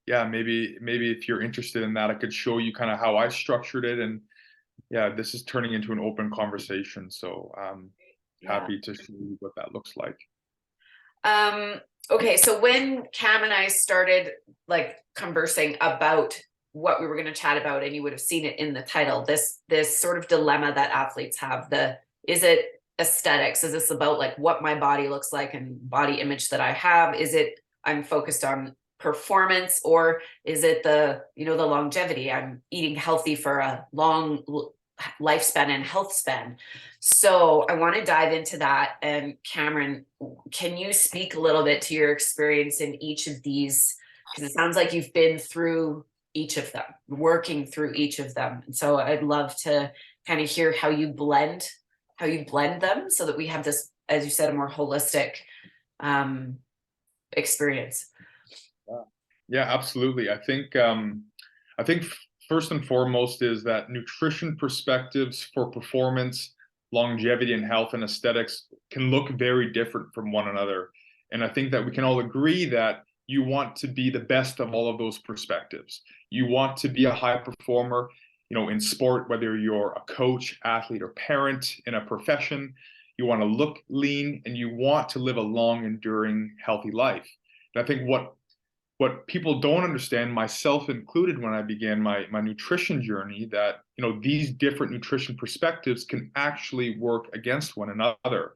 yeah, maybe if you're interested in that, I could show you kind of how I structured it. And yeah, this is turning into an open conversation. So happy to show you what that looks like. Okay, so when Cam and I started like conversing about what we were going to chat about, and you would have seen it in the title, this sort of dilemma that athletes have, is it aesthetics? Is this about like what my body looks like and body image that I have? Is it I'm focused on performance, or is it the longevity? I'm eating healthy for a long lifespan and health span. So I want to dive into that. And Cameron, can you speak a little bit to your experience in each of these? Because it sounds like you've been through each of them, working through each of them. And so I'd love to kind of hear how you blend them so that we have this, as you said, a more holistic experience. Yeah, absolutely. I think first and foremost is that nutrition perspectives for performance, longevity, and health and aesthetics can look very different from one another. And I think that we can all agree that you want to be the best of all of those perspectives. You want to be a high performer, you know, in sport, whether you're a coach, athlete, or parent in a profession. You want to look lean, and you want to live a long, enduring, healthy life. And I think what people don't understand, myself included, when I began my nutrition journey, that, you know, these different nutrition perspectives can actually work against one another.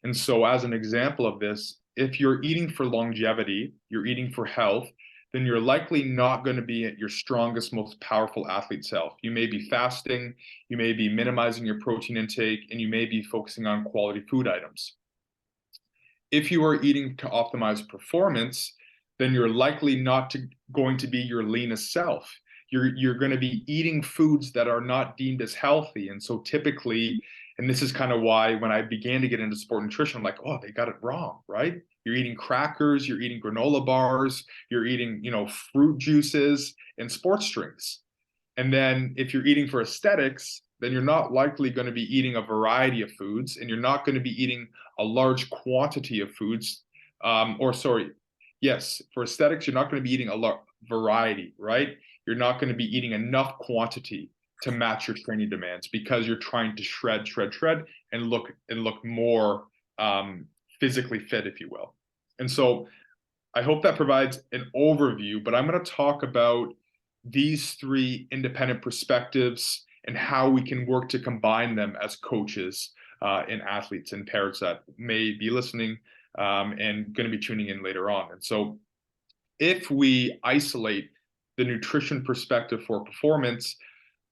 And so as an example of this, if you're eating for longevity, you're eating for health, then you're likely not going to be at your strongest, most powerful athlete self. You may be fasting, you may be minimizing your protein intake, and you may be focusing on quality food items. If you are eating to optimize performance, then you're likely not going to be your leanest self. You're going to be eating foods that are not deemed as healthy. And so typically, and this is kind of why when I began to get into sport nutrition, I'm like, oh, they got it wrong, right? You're eating crackers, you're eating granola bars, you're eating, you know, fruit juices and sports drinks. And then if you're eating for aesthetics, then you're not likely going to be eating a variety of foods, and you're not going to be eating a large quantity of foods. Yes, for aesthetics, you're not going to be eating a variety, right? You're not going to be eating enough quantity to match your training demands because you're trying to shred, and look more physically fit, if you will. And so I hope that provides an overview, but I'm going to talk about these three independent perspectives and how we can work to combine them as coaches and athletes and parents that may be listening and going to be tuning in later on. And so if we isolate the nutrition perspective for performance,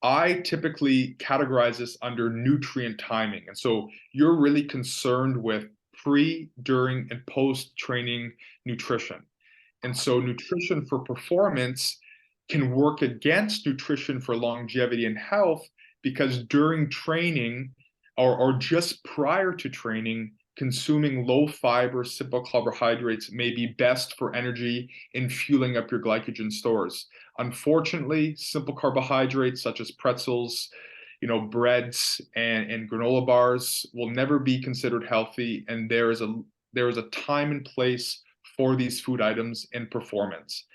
I typically categorize this under nutrient timing. And so you're really concerned with pre, during, and post-training nutrition. And so nutrition for performance can work against nutrition for longevity and health, because during training or just prior to training, consuming low fiber, simple carbohydrates may be best for energy and fueling up your glycogen stores. Unfortunately, simple carbohydrates such as pretzels, breads and granola bars will never be considered healthy. And there is a time and place for these food items in performance.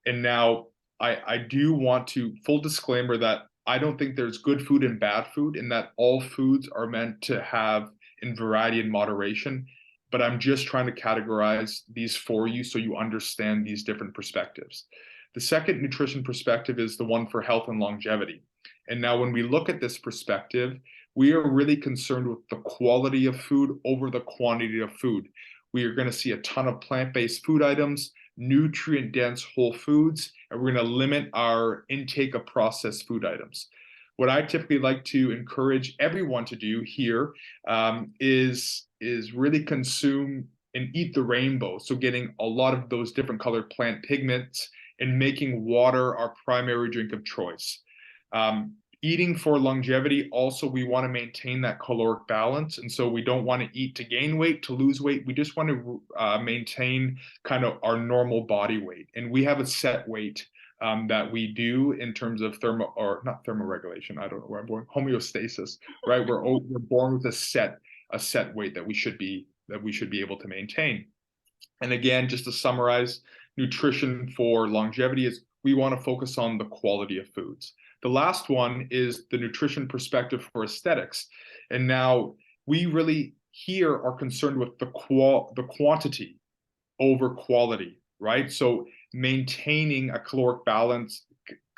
And now I do want to, full disclaimer, that I don't think there's good food and bad food, and that all foods are meant to have in variety and moderation. But I'm just trying to categorize these for you so you understand these different perspectives. The second nutrition perspective is the one for health and longevity. And now when we look at this perspective, we are really concerned with the quality of food over the quantity of food. We are going to see a ton of plant-based food items, nutrient-dense whole foods, and we're going to limit our intake of processed food items. What I typically like to encourage everyone to do here is really consume and eat the rainbow. So getting a lot of those different colored plant pigments and making water our primary drink of choice. Eating for longevity, also, we want to maintain that caloric balance. And so we don't want to eat to gain weight, to lose weight. We just want to maintain kind of our normal body weight. And we have a set weight that we do in terms of thermoregulation. I don't know where I'm going. Homeostasis, right? We're born with a set weight that we should be able to maintain. And again, just to summarize, nutrition for longevity is we want to focus on the quality of foods. The last one is the nutrition perspective for aesthetics. And now we really here are concerned with the quantity over quality, right? So maintaining a caloric balance,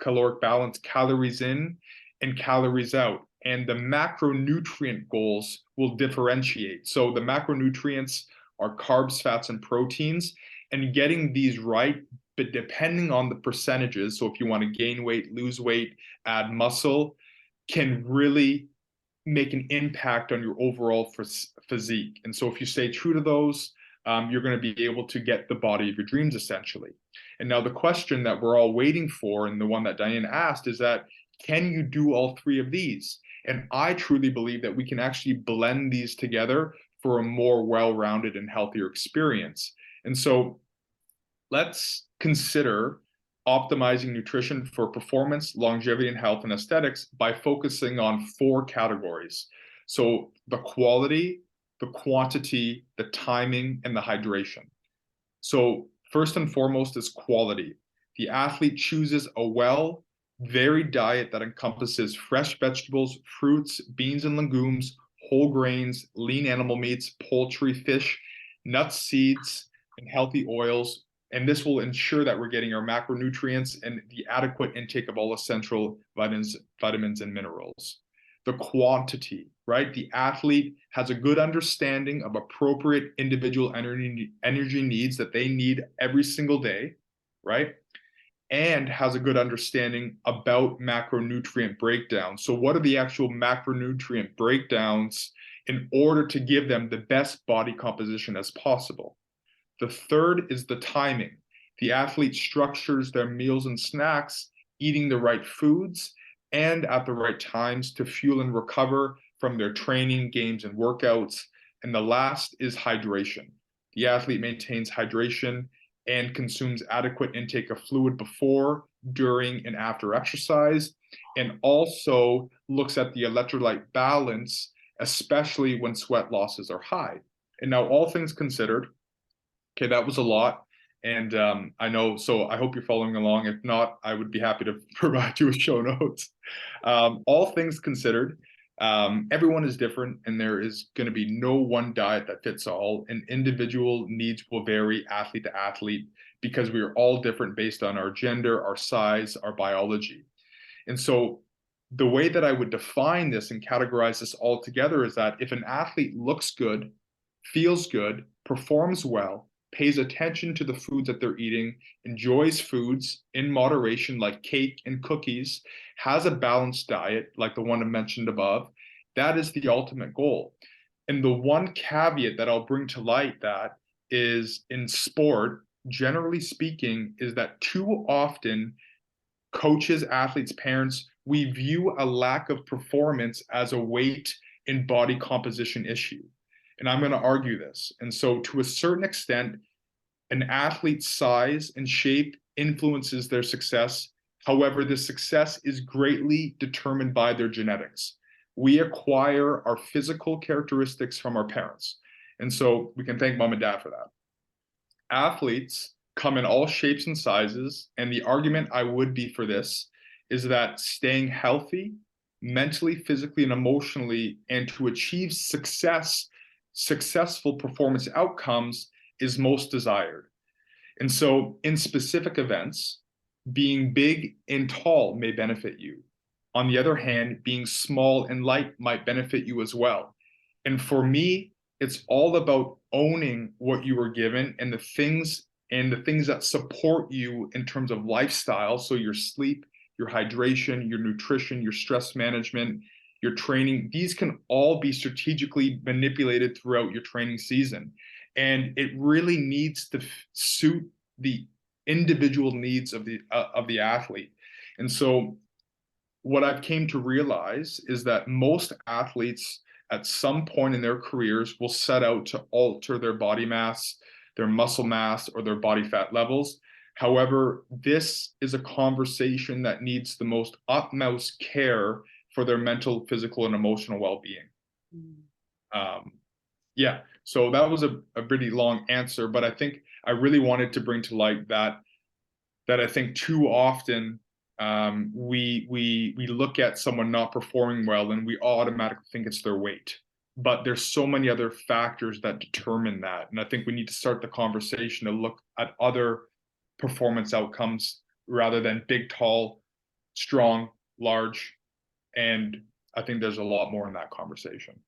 calories in and calories out. And the macronutrient goals will differentiate. So the macronutrients are carbs, fats, and proteins, and getting these right, but depending on the percentages, so if you want to gain weight, lose weight, add muscle, can really make an impact on your overall physique. And so if you stay true to those, you're going to be able to get the body of your dreams, essentially. And now the question that we're all waiting for, and the one that Diane asked, is that, can you do all three of these? And I truly believe that we can actually blend these together for a more well-rounded and healthier experience. And so let's consider optimizing nutrition for performance, longevity, and health and aesthetics by focusing on 4 categories. So the quality, the quantity, the timing, and the hydration. So first and foremost is quality. The athlete chooses a varied diet that encompasses fresh vegetables, fruits, beans and legumes, whole grains, lean animal meats, poultry, fish, nuts, seeds, and healthy oils. And this will ensure that we're getting our macronutrients and the adequate intake of all essential vitamins and minerals. The quantity, right? The athlete has a good understanding of appropriate individual energy needs that they need every single day, right? And has a good understanding about macronutrient breakdown. So what are the actual macronutrient breakdowns in order to give them the best body composition as possible? The third is the timing. The athlete structures their meals and snacks, eating the right foods and at the right times to fuel and recover from their training, games, and workouts. And the last is hydration. The athlete maintains hydration and consumes adequate intake of fluid before, during, and after exercise, and also looks at the electrolyte balance, especially when sweat losses are high. And now, all things considered, okay, that was a lot. And I know, so I hope you're following along. If not, I would be happy to provide you with show notes. All things considered, everyone is different, and there is going to be no one diet that fits all, and individual needs will vary athlete to athlete because we are all different based on our gender, our size, our biology. And so the way that I would define this and categorize this all together is that if an athlete looks good, feels good, performs well, pays attention to the foods that they're eating, enjoys foods in moderation like cake and cookies, has a balanced diet like the one I mentioned above, that is the ultimate goal. And the one caveat that I'll bring to light that is in sport, generally speaking, is that too often coaches, athletes, parents, we view a lack of performance as a weight and body composition issue. And I'm going to argue this. And so to a certain extent, an athlete's size and shape influences their success. However, the success is greatly determined by their genetics. We acquire our physical characteristics from our parents. And so we can thank mom and dad for that. Athletes come in all shapes and sizes. And the argument I would be for this is that staying healthy, mentally, physically, and emotionally, and to achieve successful performance outcomes is most desired. And so in specific events, being big and tall may benefit you. On the other hand, being small and light might benefit you as well. And for me, it's all about owning what you were given and the things that support you in terms of lifestyle. So your sleep, your hydration, your nutrition, your stress management, your training, these can all be strategically manipulated throughout your training season. And it really needs to suit the individual needs of the athlete. And so what I've came to realize is that most athletes at some point in their careers will set out to alter their body mass, their muscle mass, or their body fat levels. However, this is a conversation that needs the most utmost care for their mental, physical, and emotional well-being. Yeah, so that was a pretty long answer, but I think I really wanted to bring to light that I think too often we look at someone not performing well and we automatically think it's their weight. But there's so many other factors that determine that. And I think we need to start the conversation to look at other performance outcomes rather than big, tall, strong, large. And I think there's a lot more in that conversation.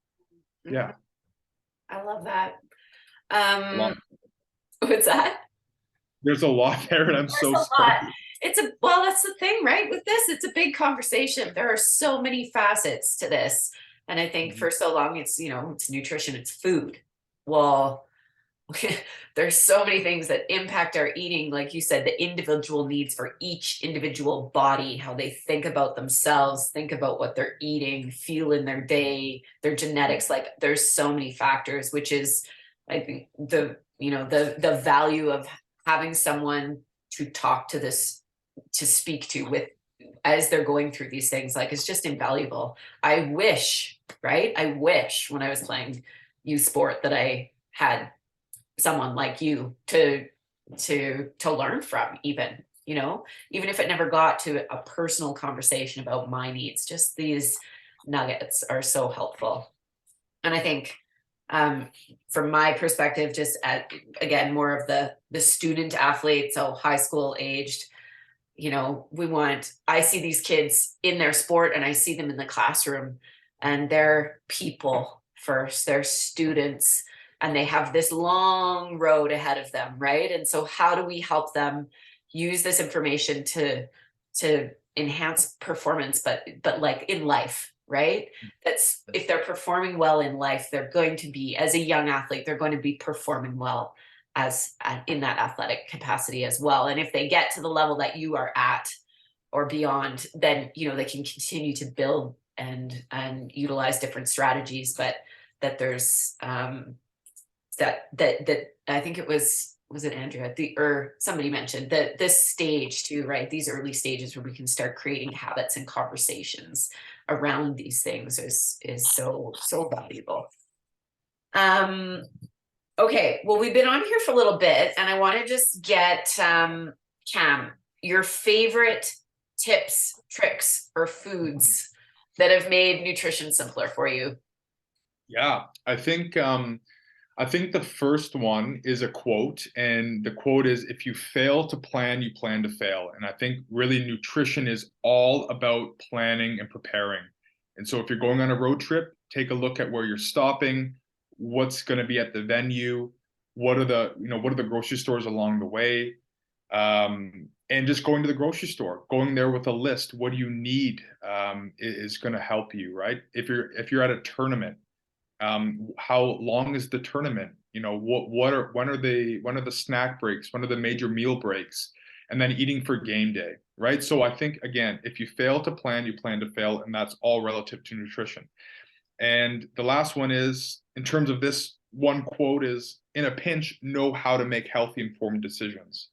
Yeah. I love that. Lot. What's that? There's a lot there, and I'm There's so a sorry. lot. Well, that's the thing, right? With this, it's a big conversation. There are so many facets to this. And I think for so long, it's nutrition, it's food. Well, there's so many things that impact our eating. Like you said, the individual needs for each individual body, how they think about themselves, think about what they're eating, feel in their day, their genetics. Like there's so many factors, which is, I think, the value of having someone to talk to this, to speak to with as they're going through these things. Like it's just invaluable. I wish when I was playing youth sport that I had someone like you to learn from, even if it never got to a personal conversation about my needs. Just these nuggets are so helpful. And I think from my perspective, just again, more of the student athlete, so high school aged, I see these kids in their sport and I see them in the classroom, and they're people first, they're students, and they have this long road ahead of them, right? And so how do we help them use this information to enhance performance, but like in life, right? That's, if they're performing well in life, they're going to be, as a young athlete, they're going to be performing well as in that athletic capacity as well. And if they get to the level that you are at or beyond, then they can continue to build and utilize different strategies. But that there's that I think it was it Andrea or somebody mentioned that this stage too, right? These early stages where we can start creating habits and conversations around these things is so valuable. Okay, well, we've been on here for a little bit, and I want to just get Cam, your favorite tips, tricks, or foods that have made nutrition simpler for you. Yeah, I think I think the first one is a quote, and the quote is, if you fail to plan, you plan to fail. And I think really nutrition is all about planning and preparing. And so if you're going on a road trip, take a look at where you're stopping, what's going to be at the venue, what are the grocery stores along the way, and just going to the grocery store, going there with a list. What do you need is going to help you, right? If you're at a tournament, how long is the tournament? When are the snack breaks? When are the major meal breaks? And then eating for game day, right? So I think, again, if you fail to plan, you plan to fail, and that's all relative to nutrition. And the last one is, in terms of this one quote, is, in a pinch, know how to make healthy, informed decisions,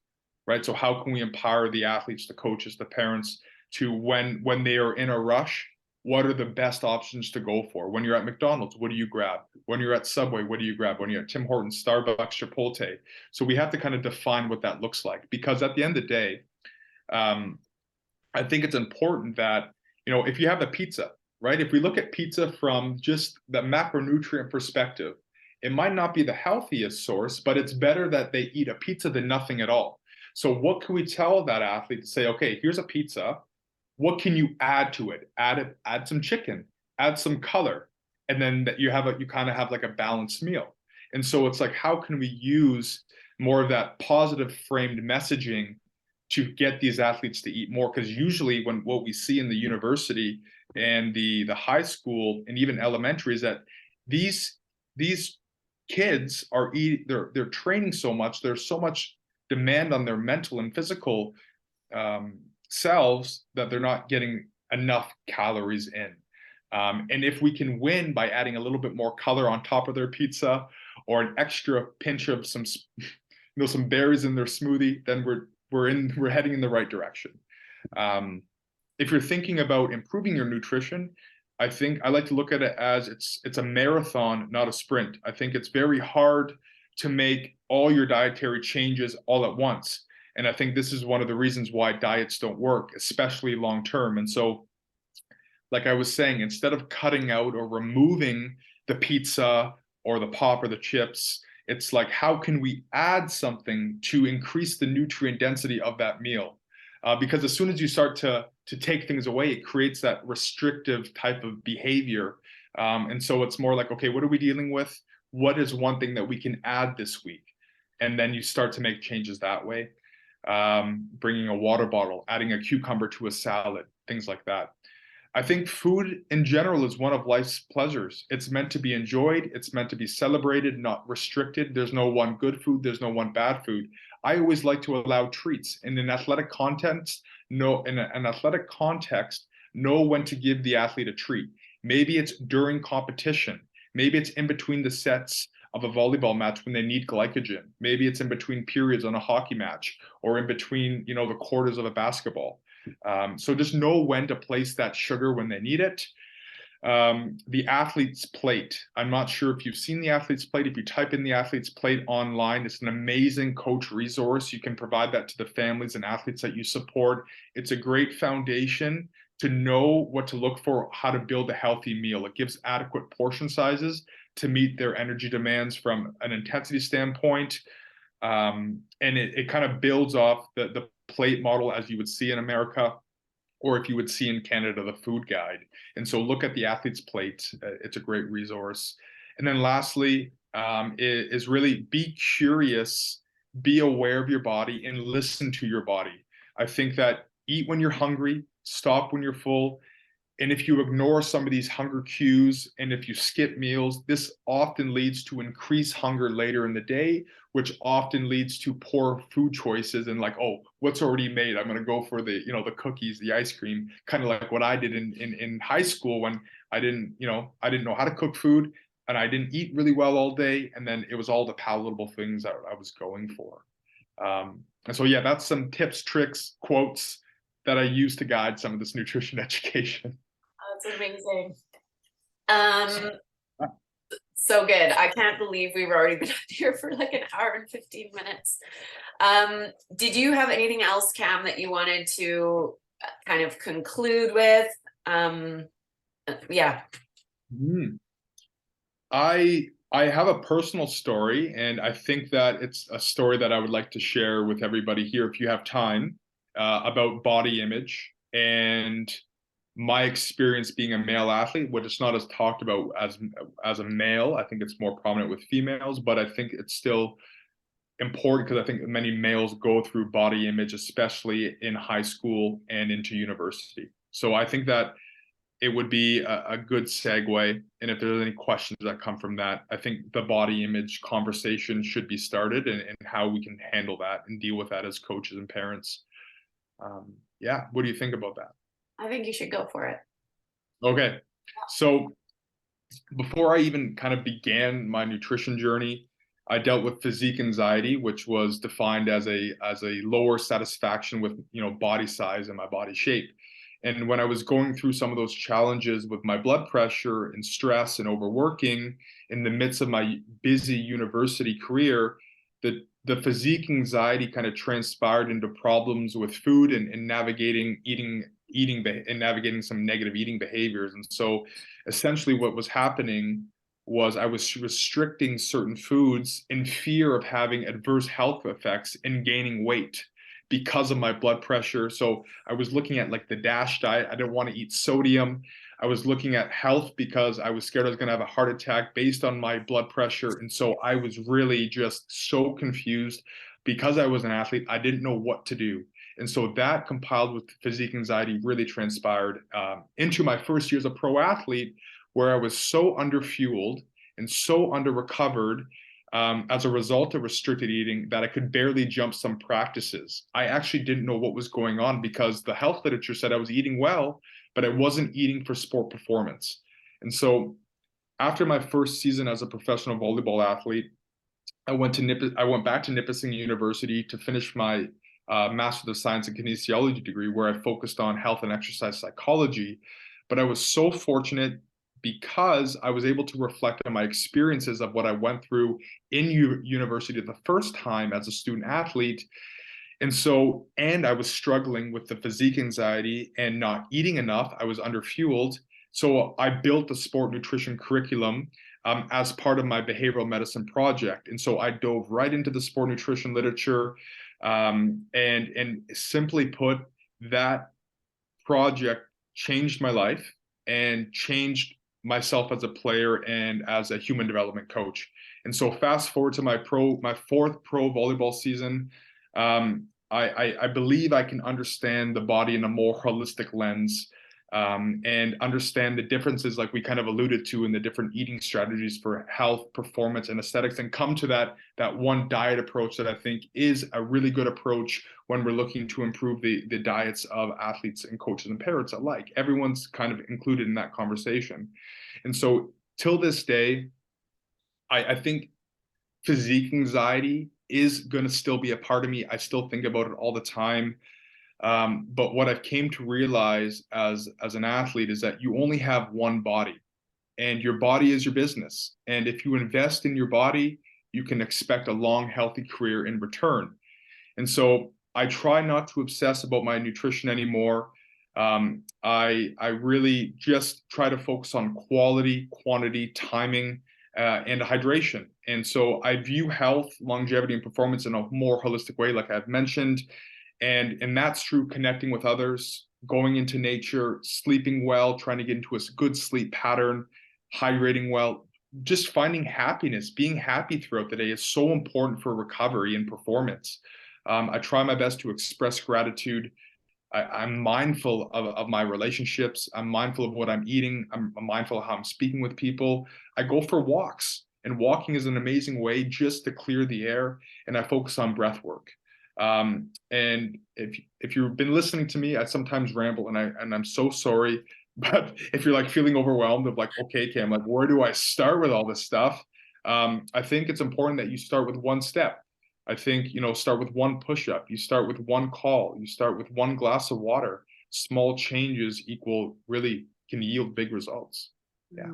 right? So how can we empower the athletes, the coaches, the parents to, when they are in a rush, what are the best options to go for? When you're at McDonald's, what do you grab? When you're at Subway, what do you grab? When you're at Tim Hortons, Starbucks, Chipotle. So we have to kind of define what that looks like, because at the end of the day, I think it's important that, if you have a pizza, right? If we look at pizza from just the macronutrient perspective, it might not be the healthiest source, but it's better that they eat a pizza than nothing at all. So what can we tell that athlete to say, okay, here's a pizza. What can you add to it? Add some chicken, add some color, and then that you kind of have like a balanced meal. And so it's like, how can we use more of that positive framed messaging to get these athletes to eat more? Because usually what we see in the university and the high school and even elementary is that these kids they're training so much, there's so much demand on their mental and physical selves that they're not getting enough calories in. And if we can win by adding a little bit more color on top of their pizza, or an extra pinch of some berries in their smoothie, then we're heading in the right direction. If you're thinking about improving your nutrition, I think I like to look at it as it's a marathon, not a sprint. I think it's very hard to make all your dietary changes all at once. And I think this is one of the reasons why diets don't work, especially long term. And so, like I was saying, instead of cutting out or removing the pizza or the pop or the chips, it's like, how can we add something to increase the nutrient density of that meal? Because as soon as you start to take things away, it creates that restrictive type of behavior. And so it's more like, okay, what are we dealing with? What is one thing that we can add this week? And then you start to make changes that way. Bringing a water bottle, adding a cucumber to a salad, things like that. I think food in general is one of life's pleasures. It's meant to be enjoyed. It's meant to be celebrated, not restricted. There's no one good food. There's no one bad food. I always like to allow treats. In an athletic context, know when to give the athlete a treat. Maybe it's during competition. Maybe it's in between the sets of a volleyball match when they need glycogen. Maybe it's in between periods on a hockey match, or in between, the quarters of a basketball. So just know when to place that sugar when they need it. The athlete's plate. I'm not sure if you've seen the athlete's plate. If you type in the athlete's plate online, it's an amazing coach resource. You can provide that to the families and athletes that you support. It's a great foundation to know what to look for, how to build a healthy meal. It gives adequate portion sizes to meet their energy demands from an intensity standpoint. And it kind of builds off the plate model as you would see in America, or if you would see in Canada, the food guide. And so look at the athlete's plate. It's a great resource. And then lastly, is really be curious, be aware of your body, and listen to your body. I think that eat when you're hungry, stop when you're full. And if you ignore some of these hunger cues, and if you skip meals, this often leads to increased hunger later in the day, which often leads to poor food choices and like, oh, what's already made? I'm going to go for the cookies, the ice cream, kind of like what I did in high school when I didn't know how to cook food, and I didn't eat really well all day. And then it was all the palatable things that I was going for. And so, yeah, that's some tips, tricks, quotes that I use to guide some of this nutrition education. That's amazing. So good. I can't believe we've already been here for like an hour and 15 minutes. Did you have anything else, Cam, that you wanted to kind of conclude with? Yeah. I I have a personal story, and I think that it's a story that I would like to share with everybody here, if you have time, about body image and my experience being a male athlete, which is not as talked about as a male. I think it's more prominent with females, but I think it's still important because I think many males go through body image, especially in high school and into university. So I think that it would be a good segue. And if there's any questions that come from that, I think the body image conversation should be started, and how we can handle that and deal with that as coaches and parents. Yeah, what do you think about that? I think you should go for it. Okay, so before I even kind of began my nutrition journey, I dealt with physique anxiety, which was defined as a lower satisfaction with, body size and my body shape. And when I was going through some of those challenges with my blood pressure and stress and overworking in the midst of my busy university career, the physique anxiety kind of transpired into problems with food and navigating and navigating some negative eating behaviors. And so essentially what was happening was I was restricting certain foods in fear of having adverse health effects and gaining weight because of my blood pressure. So I was looking at like the DASH diet. I didn't want to eat sodium. I was looking at health because I was scared I was going to have a heart attack based on my blood pressure. And so I was really just so confused because I was an athlete. I didn't know what to do. And so that, compiled with physique anxiety, really transpired into my first year as a pro athlete, where I was so underfueled and so under-recovered as a result of restricted eating that I could barely jump some practices. I actually didn't know what was going on because the health literature said I was eating well, but I wasn't eating for sport performance. And so after my first season as a professional volleyball athlete, I went back to Nipissing University to finish my Master of Science in Kinesiology degree, where I focused on health and exercise psychology. But I was so fortunate because I was able to reflect on my experiences of what I went through in university the first time as a student athlete. And I was struggling with the physique anxiety and not eating enough. I was underfueled. So I built the sport nutrition curriculum as part of my behavioral medicine project. And so I dove right into the sport nutrition literature. And simply put, that project changed my life and changed myself as a player and as a human development coach. And so fast forward to my fourth pro volleyball season, I believe I can understand the body in a more holistic lens, and understand the differences, like we kind of alluded to, in the different eating strategies for health, performance, and aesthetics, and come to that one diet approach that I think is a really good approach when we're looking to improve the diets of athletes and coaches and parents alike. Everyone's kind of included in that conversation. And so till this day, I think physique anxiety is going to still be a part of me. I still think about it all the time. But what I've came to realize as an athlete is that you only have one body, and your body is your business. And if you invest in your body, you can expect a long, healthy career in return. And so I try not to obsess about my nutrition anymore. I really just try to focus on quality, quantity, timing, and hydration. And so I view health, longevity, and performance in a more holistic way, like I've mentioned. And that's through connecting with others, going into nature, sleeping well, trying to get into a good sleep pattern, hydrating well, just finding happiness. Being happy throughout the day is so important for recovery and performance. I try my best to express gratitude. I'm mindful of my relationships. I'm mindful of what I'm eating. I'm mindful of how I'm speaking with people. I go for walks, and walking is an amazing way just to clear the air, and I focus on breath work. And if you've been listening to me, I sometimes ramble, and I'm so sorry. But if you're like feeling overwhelmed of like, okay, Cam, like where do I start with all this stuff? I think it's important that you start with one step. I think, start with one push-up. You start with one call. You start with one glass of water. Small changes really can yield big results. Yeah,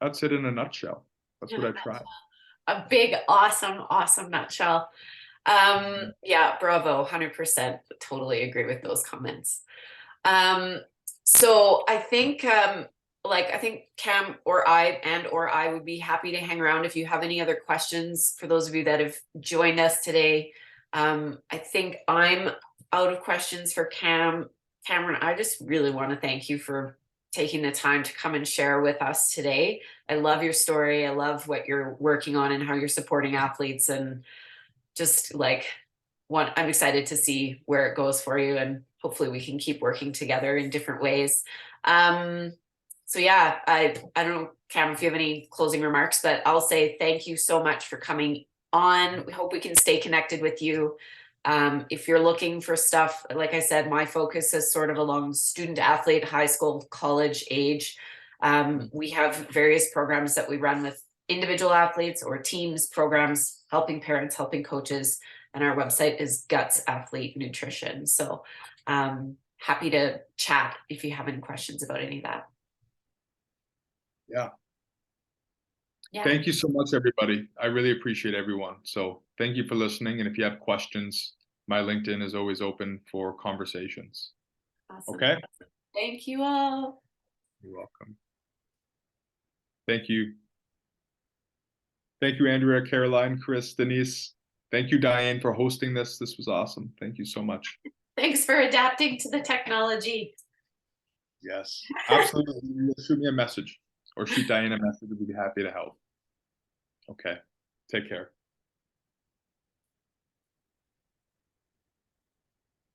that's it in a nutshell. That's what I tried. A big, awesome nutshell. Yeah, bravo, 100%. Totally agree with those comments. So I think like, I think Cam or I would be happy to hang around if you have any other questions for those of you that have joined us today. I think I'm out of questions for Cameron, I just really want to thank you for taking the time to come and share with us today. I love your story. I love what you're working on and how you're supporting athletes, and just like I'm excited to see where it goes for you, and hopefully we can keep working together in different ways. So yeah, I don't know, Cam, if you have any closing remarks, but I'll say thank you so much for coming on. We hope we can stay connected with you. If you're looking for stuff, like I said, my focus is sort of along student athlete, high school, college age. We have various programs that we run with individual athletes or teams, programs, helping parents, helping coaches, and our website is Guts Athlete Nutrition. So happy to chat if you have any questions about any of that. Yeah. Yeah. Thank you so much, everybody. I really appreciate everyone. So thank you for listening. And if you have questions, my LinkedIn is always open for conversations. Awesome. Okay. Thank you all. You're welcome. Thank you. Thank you, Andrea, Caroline, Chris, Denise. Thank you, Diane, for hosting this. This was awesome. Thank you so much. Thanks for adapting to the technology. Yes, absolutely. Shoot me a message or shoot Diane a message. We'd be happy to help. Okay. Take care.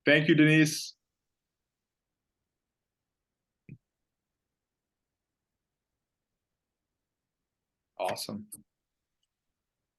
Thank you, Denise. Awesome.